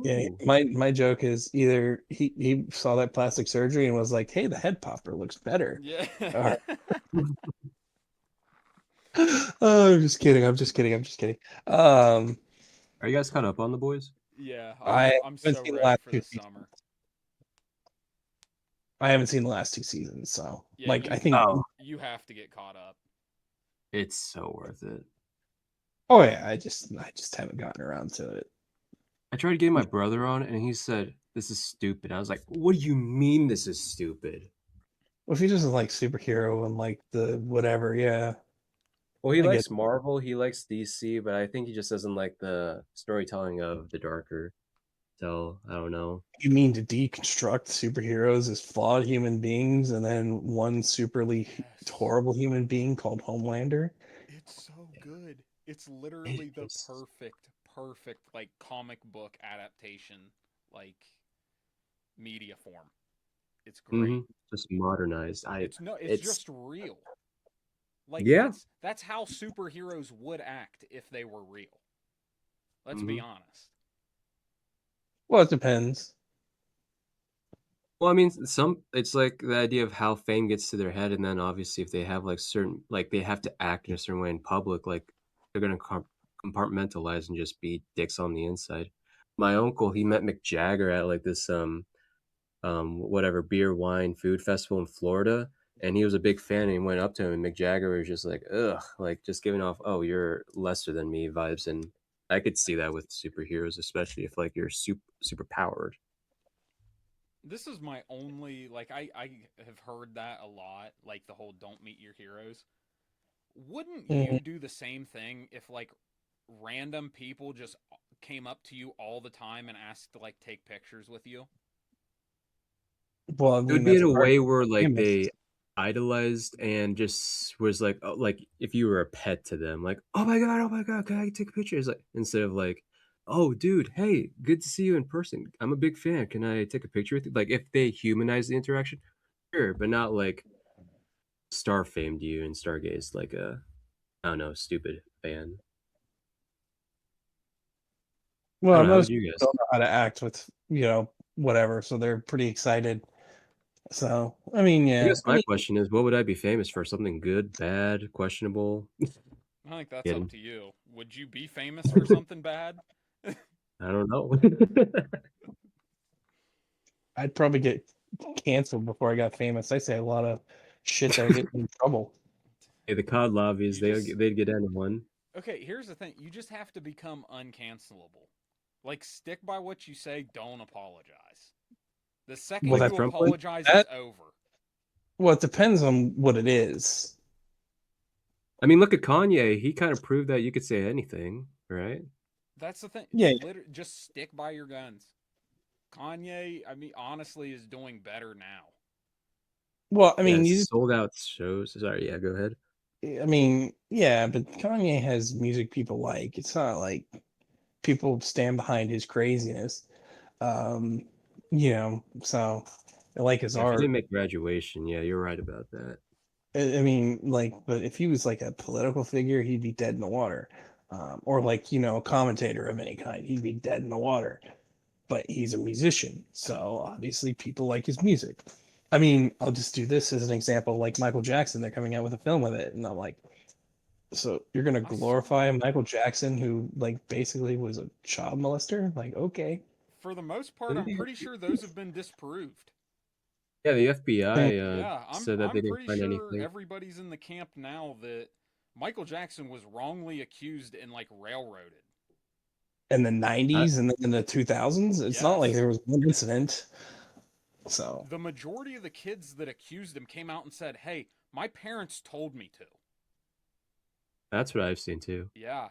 yeah, Oh, my joke is either he saw that plastic surgery and was like, hey, the head popper looks better. Yeah. Or, oh, I'm just kidding. I'm just kidding. I'm just kidding. Um, are you guys caught up on the boys? Yeah, I I'm haven't so seen the ready last for two this seasons. summer. I haven't seen the last 2 seasons, so Yeah, like I think, Oh, you have to get caught up. it's so worth it. oh yeah, I just haven't gotten around to it. I tried to get my brother on, and he said, "This is stupid." I was like, "What do you mean this is stupid?" Well, if he doesn't like superhero and like the whatever, yeah, Well, he I get. likes Marvel, he likes DC, but I think he just doesn't like the storytelling of the darker tell. I don't know. You mean to deconstruct superheroes as flawed human beings, and then one superly Yes. horrible human being called Homelander? It's so good. It's It literally the is. perfect like comic book adaptation, like media form. It's great. Just modernized. It's It's just real. Like yeah. that's how superheroes would act if they were real. Let's be hmm honest. Well, it depends. Well, I mean, it's like the idea of how fame gets to their head, and then obviously if they have like certain, like they have to act in a certain way in public, like they're gonna compartmentalize and just be dicks on the inside. My uncle, he met Mick Jagger at like this whatever beer, wine, food festival in Florida, and he was a big fan, and he went up to him, and Mick Jagger was just like, ugh, like just giving off, oh, you're lesser than me vibes, and I could see that with superheroes, especially if like you're super powered. This is my only like I have heard that a lot, like the whole don't meet your heroes. Wouldn't Mhm. you do the same thing if like random people just came up to you all the time and asked to like take pictures with you? Well, I It would mean be that's in a part way of where being like famous. idolized and just was like if you were a pet to them, like, oh my god, can I take a picture? It's like instead of like, oh dude, hey, good to see you in person. I'm a big fan. Can I take a picture with you? Like if they humanize the interaction, sure, but not like star famed you and stargazed like a I don't know, stupid fan. I Well, don't know. How would most you people guys? don't know how to act with, whatever, so they're pretty excited. So, I mean, I yeah. guess I my mean, question is, what would I be famous for? Something good, bad, questionable? I think that's up Kidding. to you. Would you be famous for something bad? I don't know. I'd probably get canceled before I got famous. I say a lot of shit that would get me in trouble. Hey, the COD lobbies, You just they'd get anyone. okay. Here's the thing: you just have to become uncancelable. Like stick by what you say. Don't apologize. The second Well, Like a you that's Trump one? apologize, it's that. over. Well, it depends on what it is. I mean, look at Kanye. He kind of proved that you could say anything, right? That's the thing. Yeah. Just stick by your guns. Kanye, I mean, honestly, is doing better now. Well, I mean, Yes, sold out shows. Sorry, yeah, go ahead. I mean, yeah, but Kanye has music people like. It's not like people stand behind his craziness. Um, so they like his Yeah, if he art. didn't make Graduation, yeah, you're right about that. I mean, like, but if he was like a political figure, he'd be dead in the water. Or like, a commentator of any kind, he'd be dead in the water. But he's a musician, so obviously people like his music. I mean, I'll just do this as an example, like Michael Jackson, they're coming out with a film with it, and I'm like, so you're gonna I saw glorify that. Michael Jackson, who like basically was a child molester? Like, okay. For the most part, Didn't I'm he- pretty sure those have been disproved. Yeah, the Eh, FBI Yeah, I'm said that they I'm didn't pretty find sure anything. everybody's in the camp now that Michael Jackson was wrongly accused and like railroaded. in the I, 90s and then in the 2000s, it's not like Yes. there was one incident. So, The majority of the kids that accused him came out and said, "Hey, my parents told me to." that's what I've seen too. Yeah.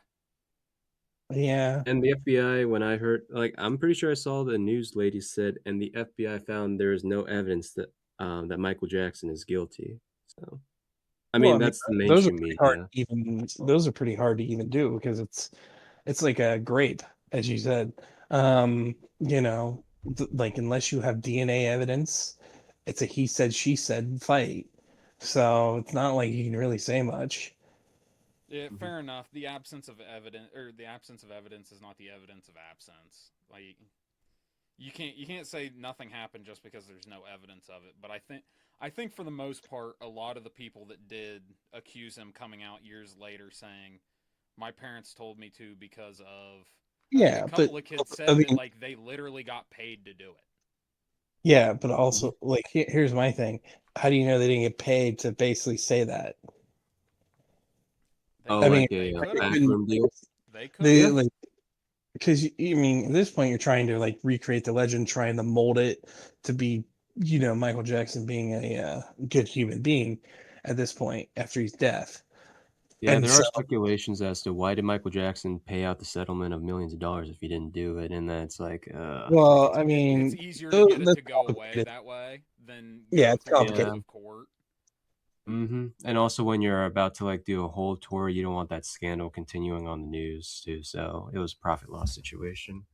yeah. And the FBI, when I heard, like, I'm pretty sure I saw the news lady said, and the FBI found there is no evidence that Michael Jackson is guilty. So, I Well, I mean, mean, that's the those are mainstream pretty hard media. to even those are pretty hard to even do because it's like a grape, as you said. Like unless you have DNA evidence, it's a he said she said fight. So it's not like you can really say much. Yeah, Mhm. fair enough. The absence of evidence is not the evidence of absence. Like you can't say nothing happened just because there's no evidence of it. But I think for the most part, a lot of the people that did accuse him coming out years later saying, "My parents told me to," because of I think a Yeah, but couple of kids I said that mean, like they literally got paid to do it. yeah, but Mhm. also like here's my thing. How do you know they didn't get paid to basically say that? They Oh, I could mean, like a they could they have. backroom deal. They could they Yeah, have. like because I mean, at this point, you're trying to like recreate the legend, trying to mold it to be, Michael Jackson being a good human being at this point after his death. yeah. And There so, are speculations as to why did Michael Jackson pay out the settlement of millions of dollars if he didn't do it, and then it's like, well, I It's mean, easier to get it that's to go away complicated. that way than Yeah, go it's through years complicated. yeah. of court. And also when you're about to like do a whole tour, you don't want that scandal continuing on the news too. So it was a profit loss situation.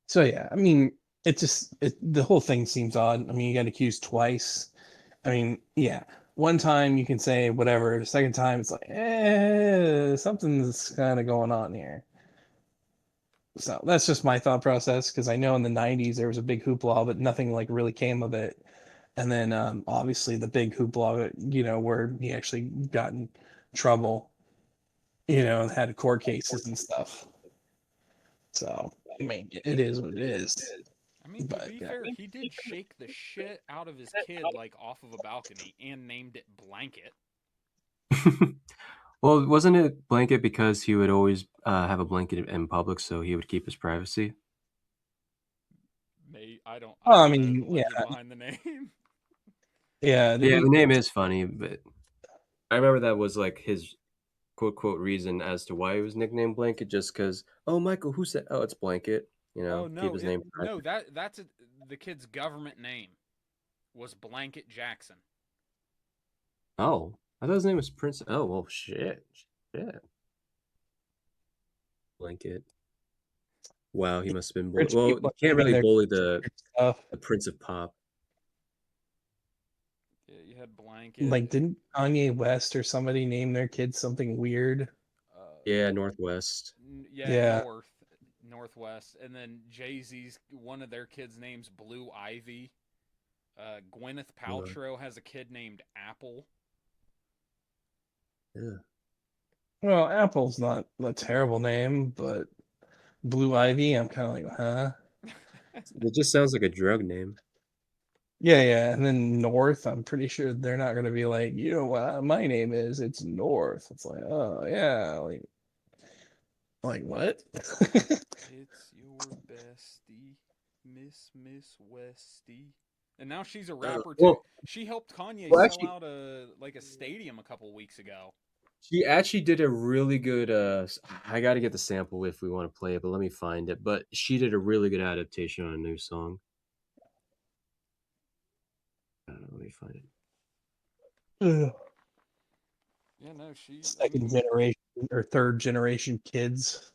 So yeah, I mean, the whole thing seems odd. I mean, you got accused twice. I mean, yeah, one time you can say whatever. The second time, it's like, something's kind of going on here. So that's just my thought process because I know in the 90s there was a big hoopla, but nothing like really came of it. And then obviously the big hoopla, where he actually got in trouble, and had court cases and stuff. So I mean, it is what it is. I mean, to But be yeah, fair, he did shake the shit out of his kid like off of a balcony and named it Blanket. Well, wasn't it blanket because he would always have a blanket in public, so he would keep his privacy? May I don't I well, I don't know the mean, yeah, legend behind the name. yeah, Yeah, the name is funny, but I remember that was like his quote quote reason as to why he was nicknamed Blanket, just because. Oh, Michael, who said? Oh, it's Blanket. Oh Keep no, his name no private. the kid's government name. was Blanket Jackson. Oh, I thought his name was Prince. Oh, well, shit. Blanket. Wow, he must have been bullied. Rich Well, people you are can't naming really their bully weird stuff. the Prince of Pop. Yeah, you had Blanket. Like, didn't Kanye West or somebody name their kids something weird? Yeah, Northwest. Yeah. Northwest, and then Jay-Z's one of their kids' names Blue Ivy. Gwyneth Paltrow has a kid named Apple. Yeah. Well, Apple's not a terrible name, but Blue Ivy, I'm kind of like, huh? It just sounds like a drug name. Yeah, yeah. And then North, I'm pretty sure they're not going to be like, you know what my name is? It's North. It's like, oh, yeah. Like what? It's your bestie, Miss Westy. And now she's a rapper too. Well, She helped Kanye well, sell actually- out a stadium a couple weeks ago. She actually did a really good. I got to get the sample if we want to play it, but let me find it. But she did a really good adaptation on a new song. Let me find it. Ugh. Yeah, no, she. Second generation or third generation kids.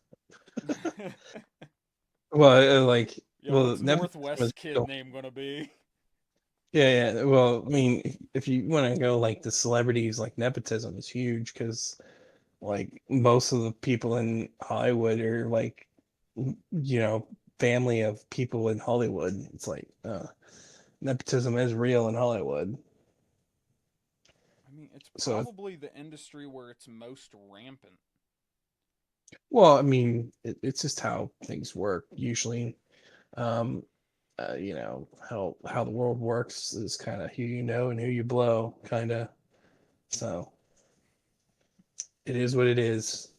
Well, like, Yeah, well, what's nepotism Northwest is kid real. name gonna be? Yeah, yeah. Well, I mean, if you want to go like the celebrities, like nepotism is huge because like most of the people in Hollywood are like, family of people in Hollywood. It's like nepotism is real in Hollywood. I mean, it's So- probably the industry where it's most rampant. Well, I mean, it's just how things work usually. How the world works is kind of who you know and who you blow, kind of. So it is what it is.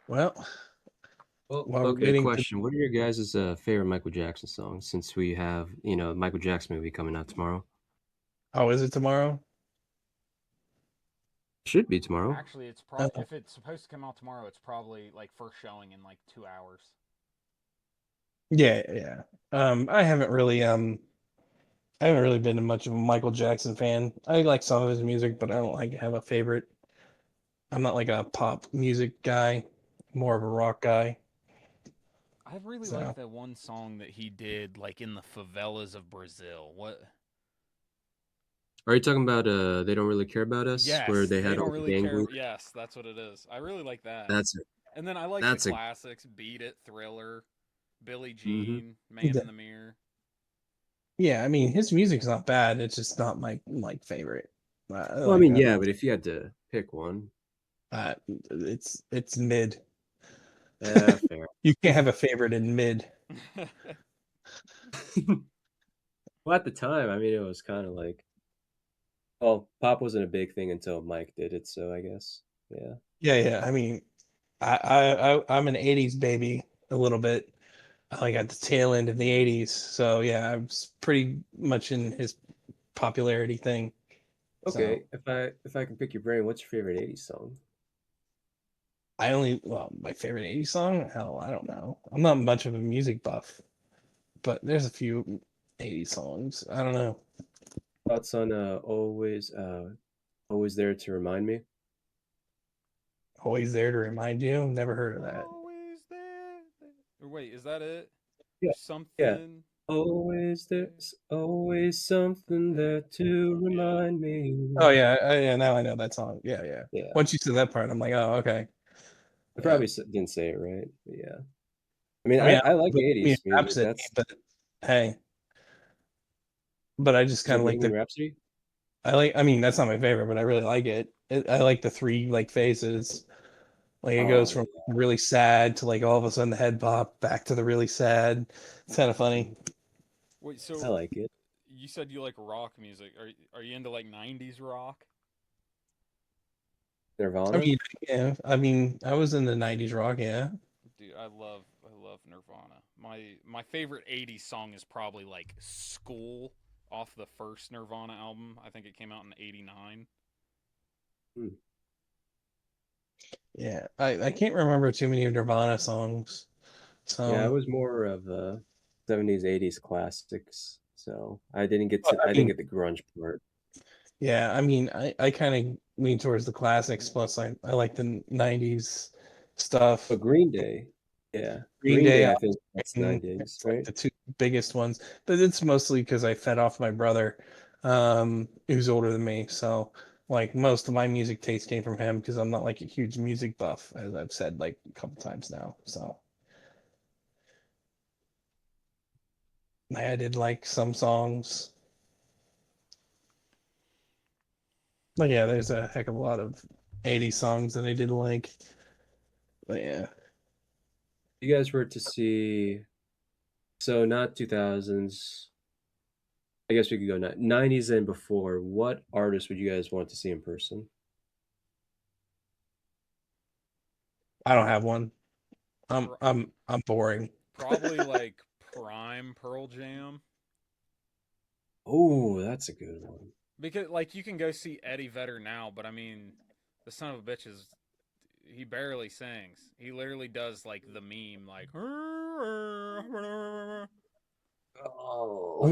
Well, Well, while we're okay. waiting to- Question: What are your guys' favorite Michael Jackson songs? Since we have, Michael Jackson movie coming out tomorrow. Oh, is it tomorrow? Should be tomorrow. Actually, it's probably if it's supposed to come out tomorrow, it's probably like first showing in like 2 hours. Yeah, yeah. I haven't really been much of a Michael Jackson fan. I like some of his music, but I don't like have a favorite. I'm not like a pop music guy, more of a rock guy. I really So- like that one song that he did, like in the favelas of Brazil. What? Are you talking about They Don't Really Care About Us? Yes, Where they had don't all the really gang care. group? Yes, that's what it is. I really like that. That's it. And then I like that's the a- classics: Beat It, Thriller, Billie Jean, Man Yeah. in the Mirror. Yeah, I mean his music's not bad. It's just not my favorite. Well, I mean, yeah, but if you had to pick one, it's mid. fair. You can't have a favorite in mid. Well, at the time, I mean, it was kind of like, well, pop wasn't a big thing until Mike did it, so I guess, yeah. Yeah. I mean, I'm an '80s baby a little bit. I like at the tail end of the '80s, so yeah, I was pretty much in his popularity thing. Okay, if I can pick your brain, what's your favorite '80s song? My favorite '80s song? Hell, I don't know. I'm not much of a music buff, but there's a few '80s songs. I don't know. Thoughts on always there to remind me? Always there to remind you. Never heard of that. Always there. Or wait, is that it? Yeah, Something. Always there's always something there to remind me. Oh yeah, now I know that song. Yeah. Yeah. Once you said that part, I'm like, oh okay. I probably didn't say it right, but yeah. I mean, I mean, I like Bohemian 80s music. Rhapsody, That's but hey, but I just kind of like Bohemian the. Rhapsody. I mean, that's not my favorite, but I really like it. I like the three like phases. Like it goes Oh, from really sad to like all of a sudden the head bop back to the really sad. It's kind of funny. Wait, so I like it. you said you like rock music. Are you into like 90s rock? Nirvana. I mean, yeah. I mean, I was in the '90s rock. Yeah. Dude, I love Nirvana. My favorite 80s song is probably like School off the first Nirvana album. I think it came out in '89. Yeah. I can't remember too many Nirvana songs. So Yeah, I was more of 70s, 80s classics. So I didn't get I I didn't mean, get the grunge part. yeah, I mean, I kind of lean towards the classics. Plus, I like the '90s stuff. But Green Day, yeah, Green Green Day, Day, I think that's it's 90s, like right? the two biggest ones, but it's mostly because I fed off my brother, who's older than me. So, like, most of my music taste came from him because I'm not like a huge music buff, as I've said like a couple times now. So, I added like some songs. But yeah, there's a heck of a lot of '80s songs that I did like. But yeah, You guys were to see, so not 2000s. I guess we could go 90s and before. What artist would you guys want to see in person? I don't have one. I'm Pro- I'm I'm boring. Probably like prime Pearl Jam. Oh, that's a good one. Because like you can go see Eddie Vedder now, but I mean, the son of a bitch is he barely sings. He literally does like the meme, like. Oh,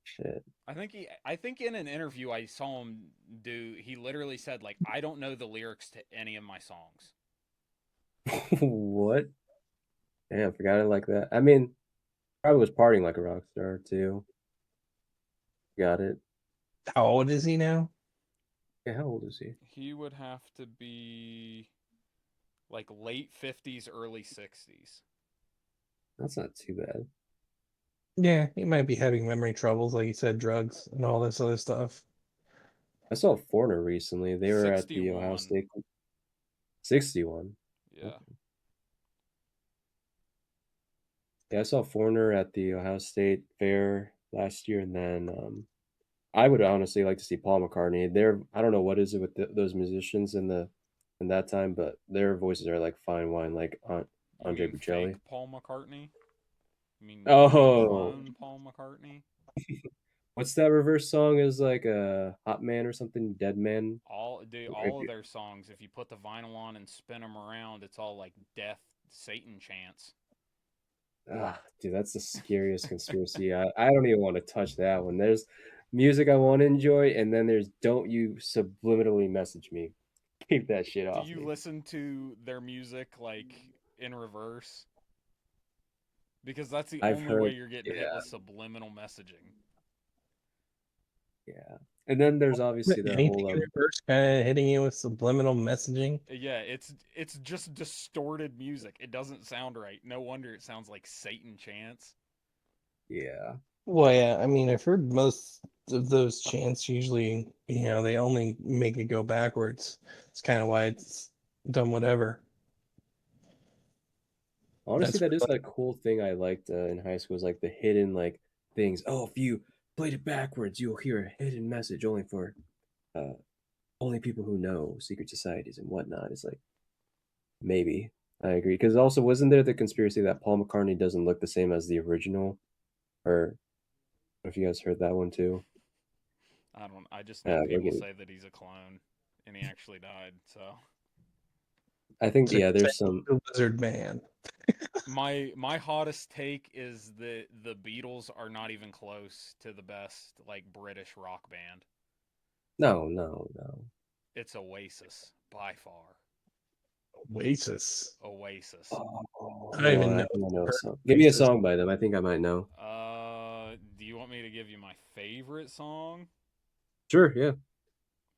shit. I think in an interview I saw him do. He literally said like, I don't know the lyrics to any of my songs. What? Damn, I forgot it like that. I mean, probably was partying like a rock star too. Got it. How old is he now? Yeah, how old is he? He would have to be like late 50s, early 60s. That's not too bad. Yeah, he might be having memory troubles, like you said, drugs and all this other stuff. I saw Foreigner recently. They were at the Ohio 61. State 61. Yeah. Yeah, I saw Foreigner at the Ohio State Fair last year, and then I would honestly like to see Paul McCartney. I don't know what is it with those musicians in that time, but their voices are like fine wine, like You Andre mean fake Bocelli. Paul McCartney? You mean Oh, clone Paul McCartney? what's that reverse song? Is like a Hot Man or something? Dead Man. All of their songs, if you put the vinyl on and spin them around, it's all like death, Satan chants. Ah, dude, that's the scariest conspiracy. I don't even want to touch that one. There's music I want to enjoy, and then there's don't you subliminally message me. Keep that shit Do off you me. listen to their music like in reverse? Because that's the I've only way heard, you're getting hit yeah, with subliminal messaging. yeah. And then there's obviously the Anything whole in reverse kind of hitting you with subliminal messaging. Yeah, it's just distorted music. It doesn't sound right. No wonder it sounds like Satan chants. yeah. Well, yeah, I mean, I've heard most of those chants usually, they only make it go backwards. It's kind of why it's done whatever. Honestly, That's that is that cool thing I liked in high school is like the hidden like things. Oh, if you played it backwards, you'll hear a hidden message only for uh only people who know secret societies and whatnot. It's like maybe I agree because also wasn't there the conspiracy that Paul McCartney doesn't look the same as the original, or if you guys heard that one too? I don't. I just know We're people getting. say that he's a clone, and he actually died. So I think so yeah, you're there's saying some. the Lizard Man. my hottest take is that the Beatles are not even close to the best like British rock band. No, no, no. It's Oasis by far. Oasis. Oasis. Oh, I you don't know even what? I know. think I know a Heard song. of Give me a Oasis. song by them. I think I might know. Do you want me to give you my favorite song? Sure, yeah.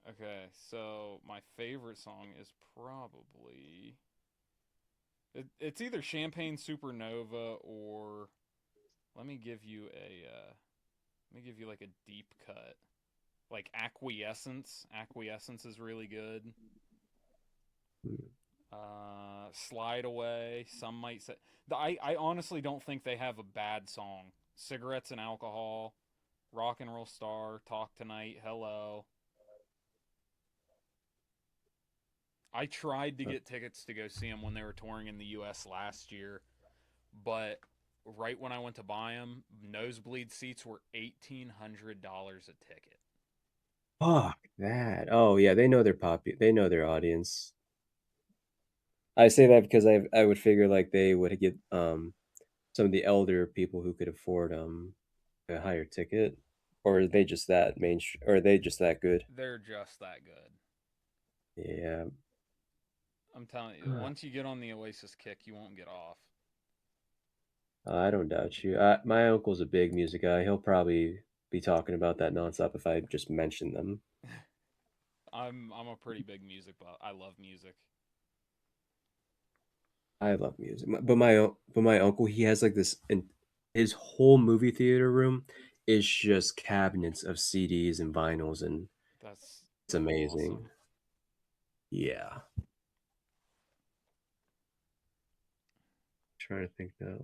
Okay, so my favorite song is probably it's either Champagne Supernova or let me give you like a deep cut. Like Acquiescence. Acquiescence is really good. Slide Away. Some might say I honestly don't think they have a bad song. Cigarettes and Alcohol, Rock and Roll Star, Talk Tonight, Hello. I tried to get tickets to go see them when they were touring in the U.S. last year, but right when I went to buy them, nosebleed seats were $1,800 a ticket. Fuck that. Oh yeah, they know their They know their audience. I say that because I would figure like they would get some of the elder people who could afford a higher ticket, or are they just that mainstream, or are they just that good? They're just that good. Yeah, I'm telling you, once you get on the Oasis kick, you won't get off. I don't doubt you. My uncle's a big music guy. He'll probably be talking about that nonstop if I just mention them. I'm a pretty big music buff. I love music. I love music, but my uncle, he has like this, and his whole movie theater room is just cabinets of CDs and vinyls, and That's it's amazing. awesome. Yeah. Trying to think now.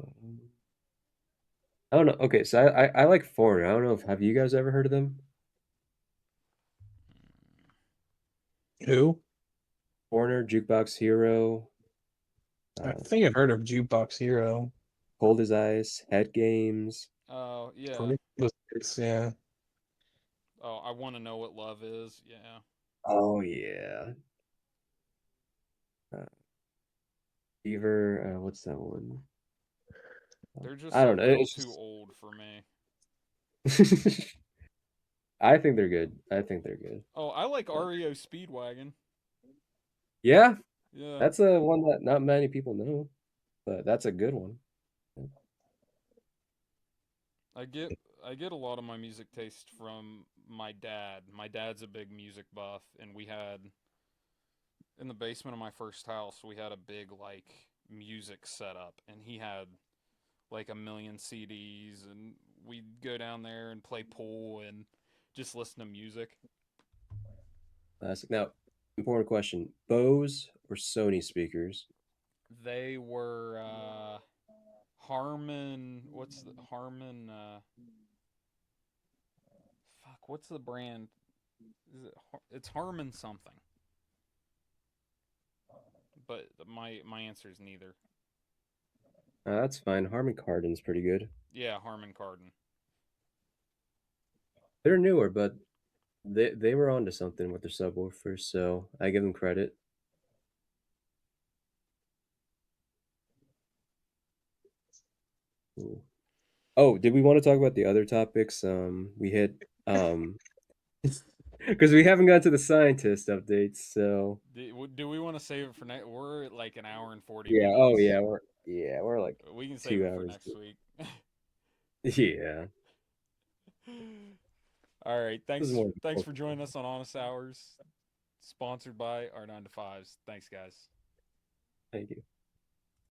I don't know. Okay, so I like Foreigner. I don't know if have you guys ever heard of them? Who? Foreigner, Jukebox I Hero, think I've heard of Jukebox Hero. Cold as Ice, Head Games. Oh yeah. Yeah. Oh, I want to know what love is. Yeah. Oh yeah. Fever. What's that one? They're just I a don't know. little It's too just... old for me. I think they're good. I think they're good. Oh, I like But REO Speedwagon. yeah, Yeah. that's a one that not many people know, but that's a good one. I get a lot of my music taste from my dad. My dad's a big music buff, and we had in the basement of my first house, we had a big like music setup, and he had like a million CDs, and we'd go down there and play pool and just listen to music. Classic. Now, important question: Bose or Sony speakers? They were Harman. What's the Harman? Fuck. What's the brand? Is it? It's Harman something. But my answer is neither. That's fine. Harman Kardon's pretty good. Yeah, Harman Kardon. They're newer, but they were onto something with their subwoofers, so I give them credit. Ooh. Oh, did we want to talk about the other topics? We hit because we haven't got to the scientist updates. So Do we want to save it for next? We're at like an hour and 40 yeah. Oh minutes. yeah. We're like We can save it for 2 hours. next week. Yeah. All right. This is Thanks for joining us on Honest Hours, sponsored by our 9 to 5s. Thanks, guys. Thank you.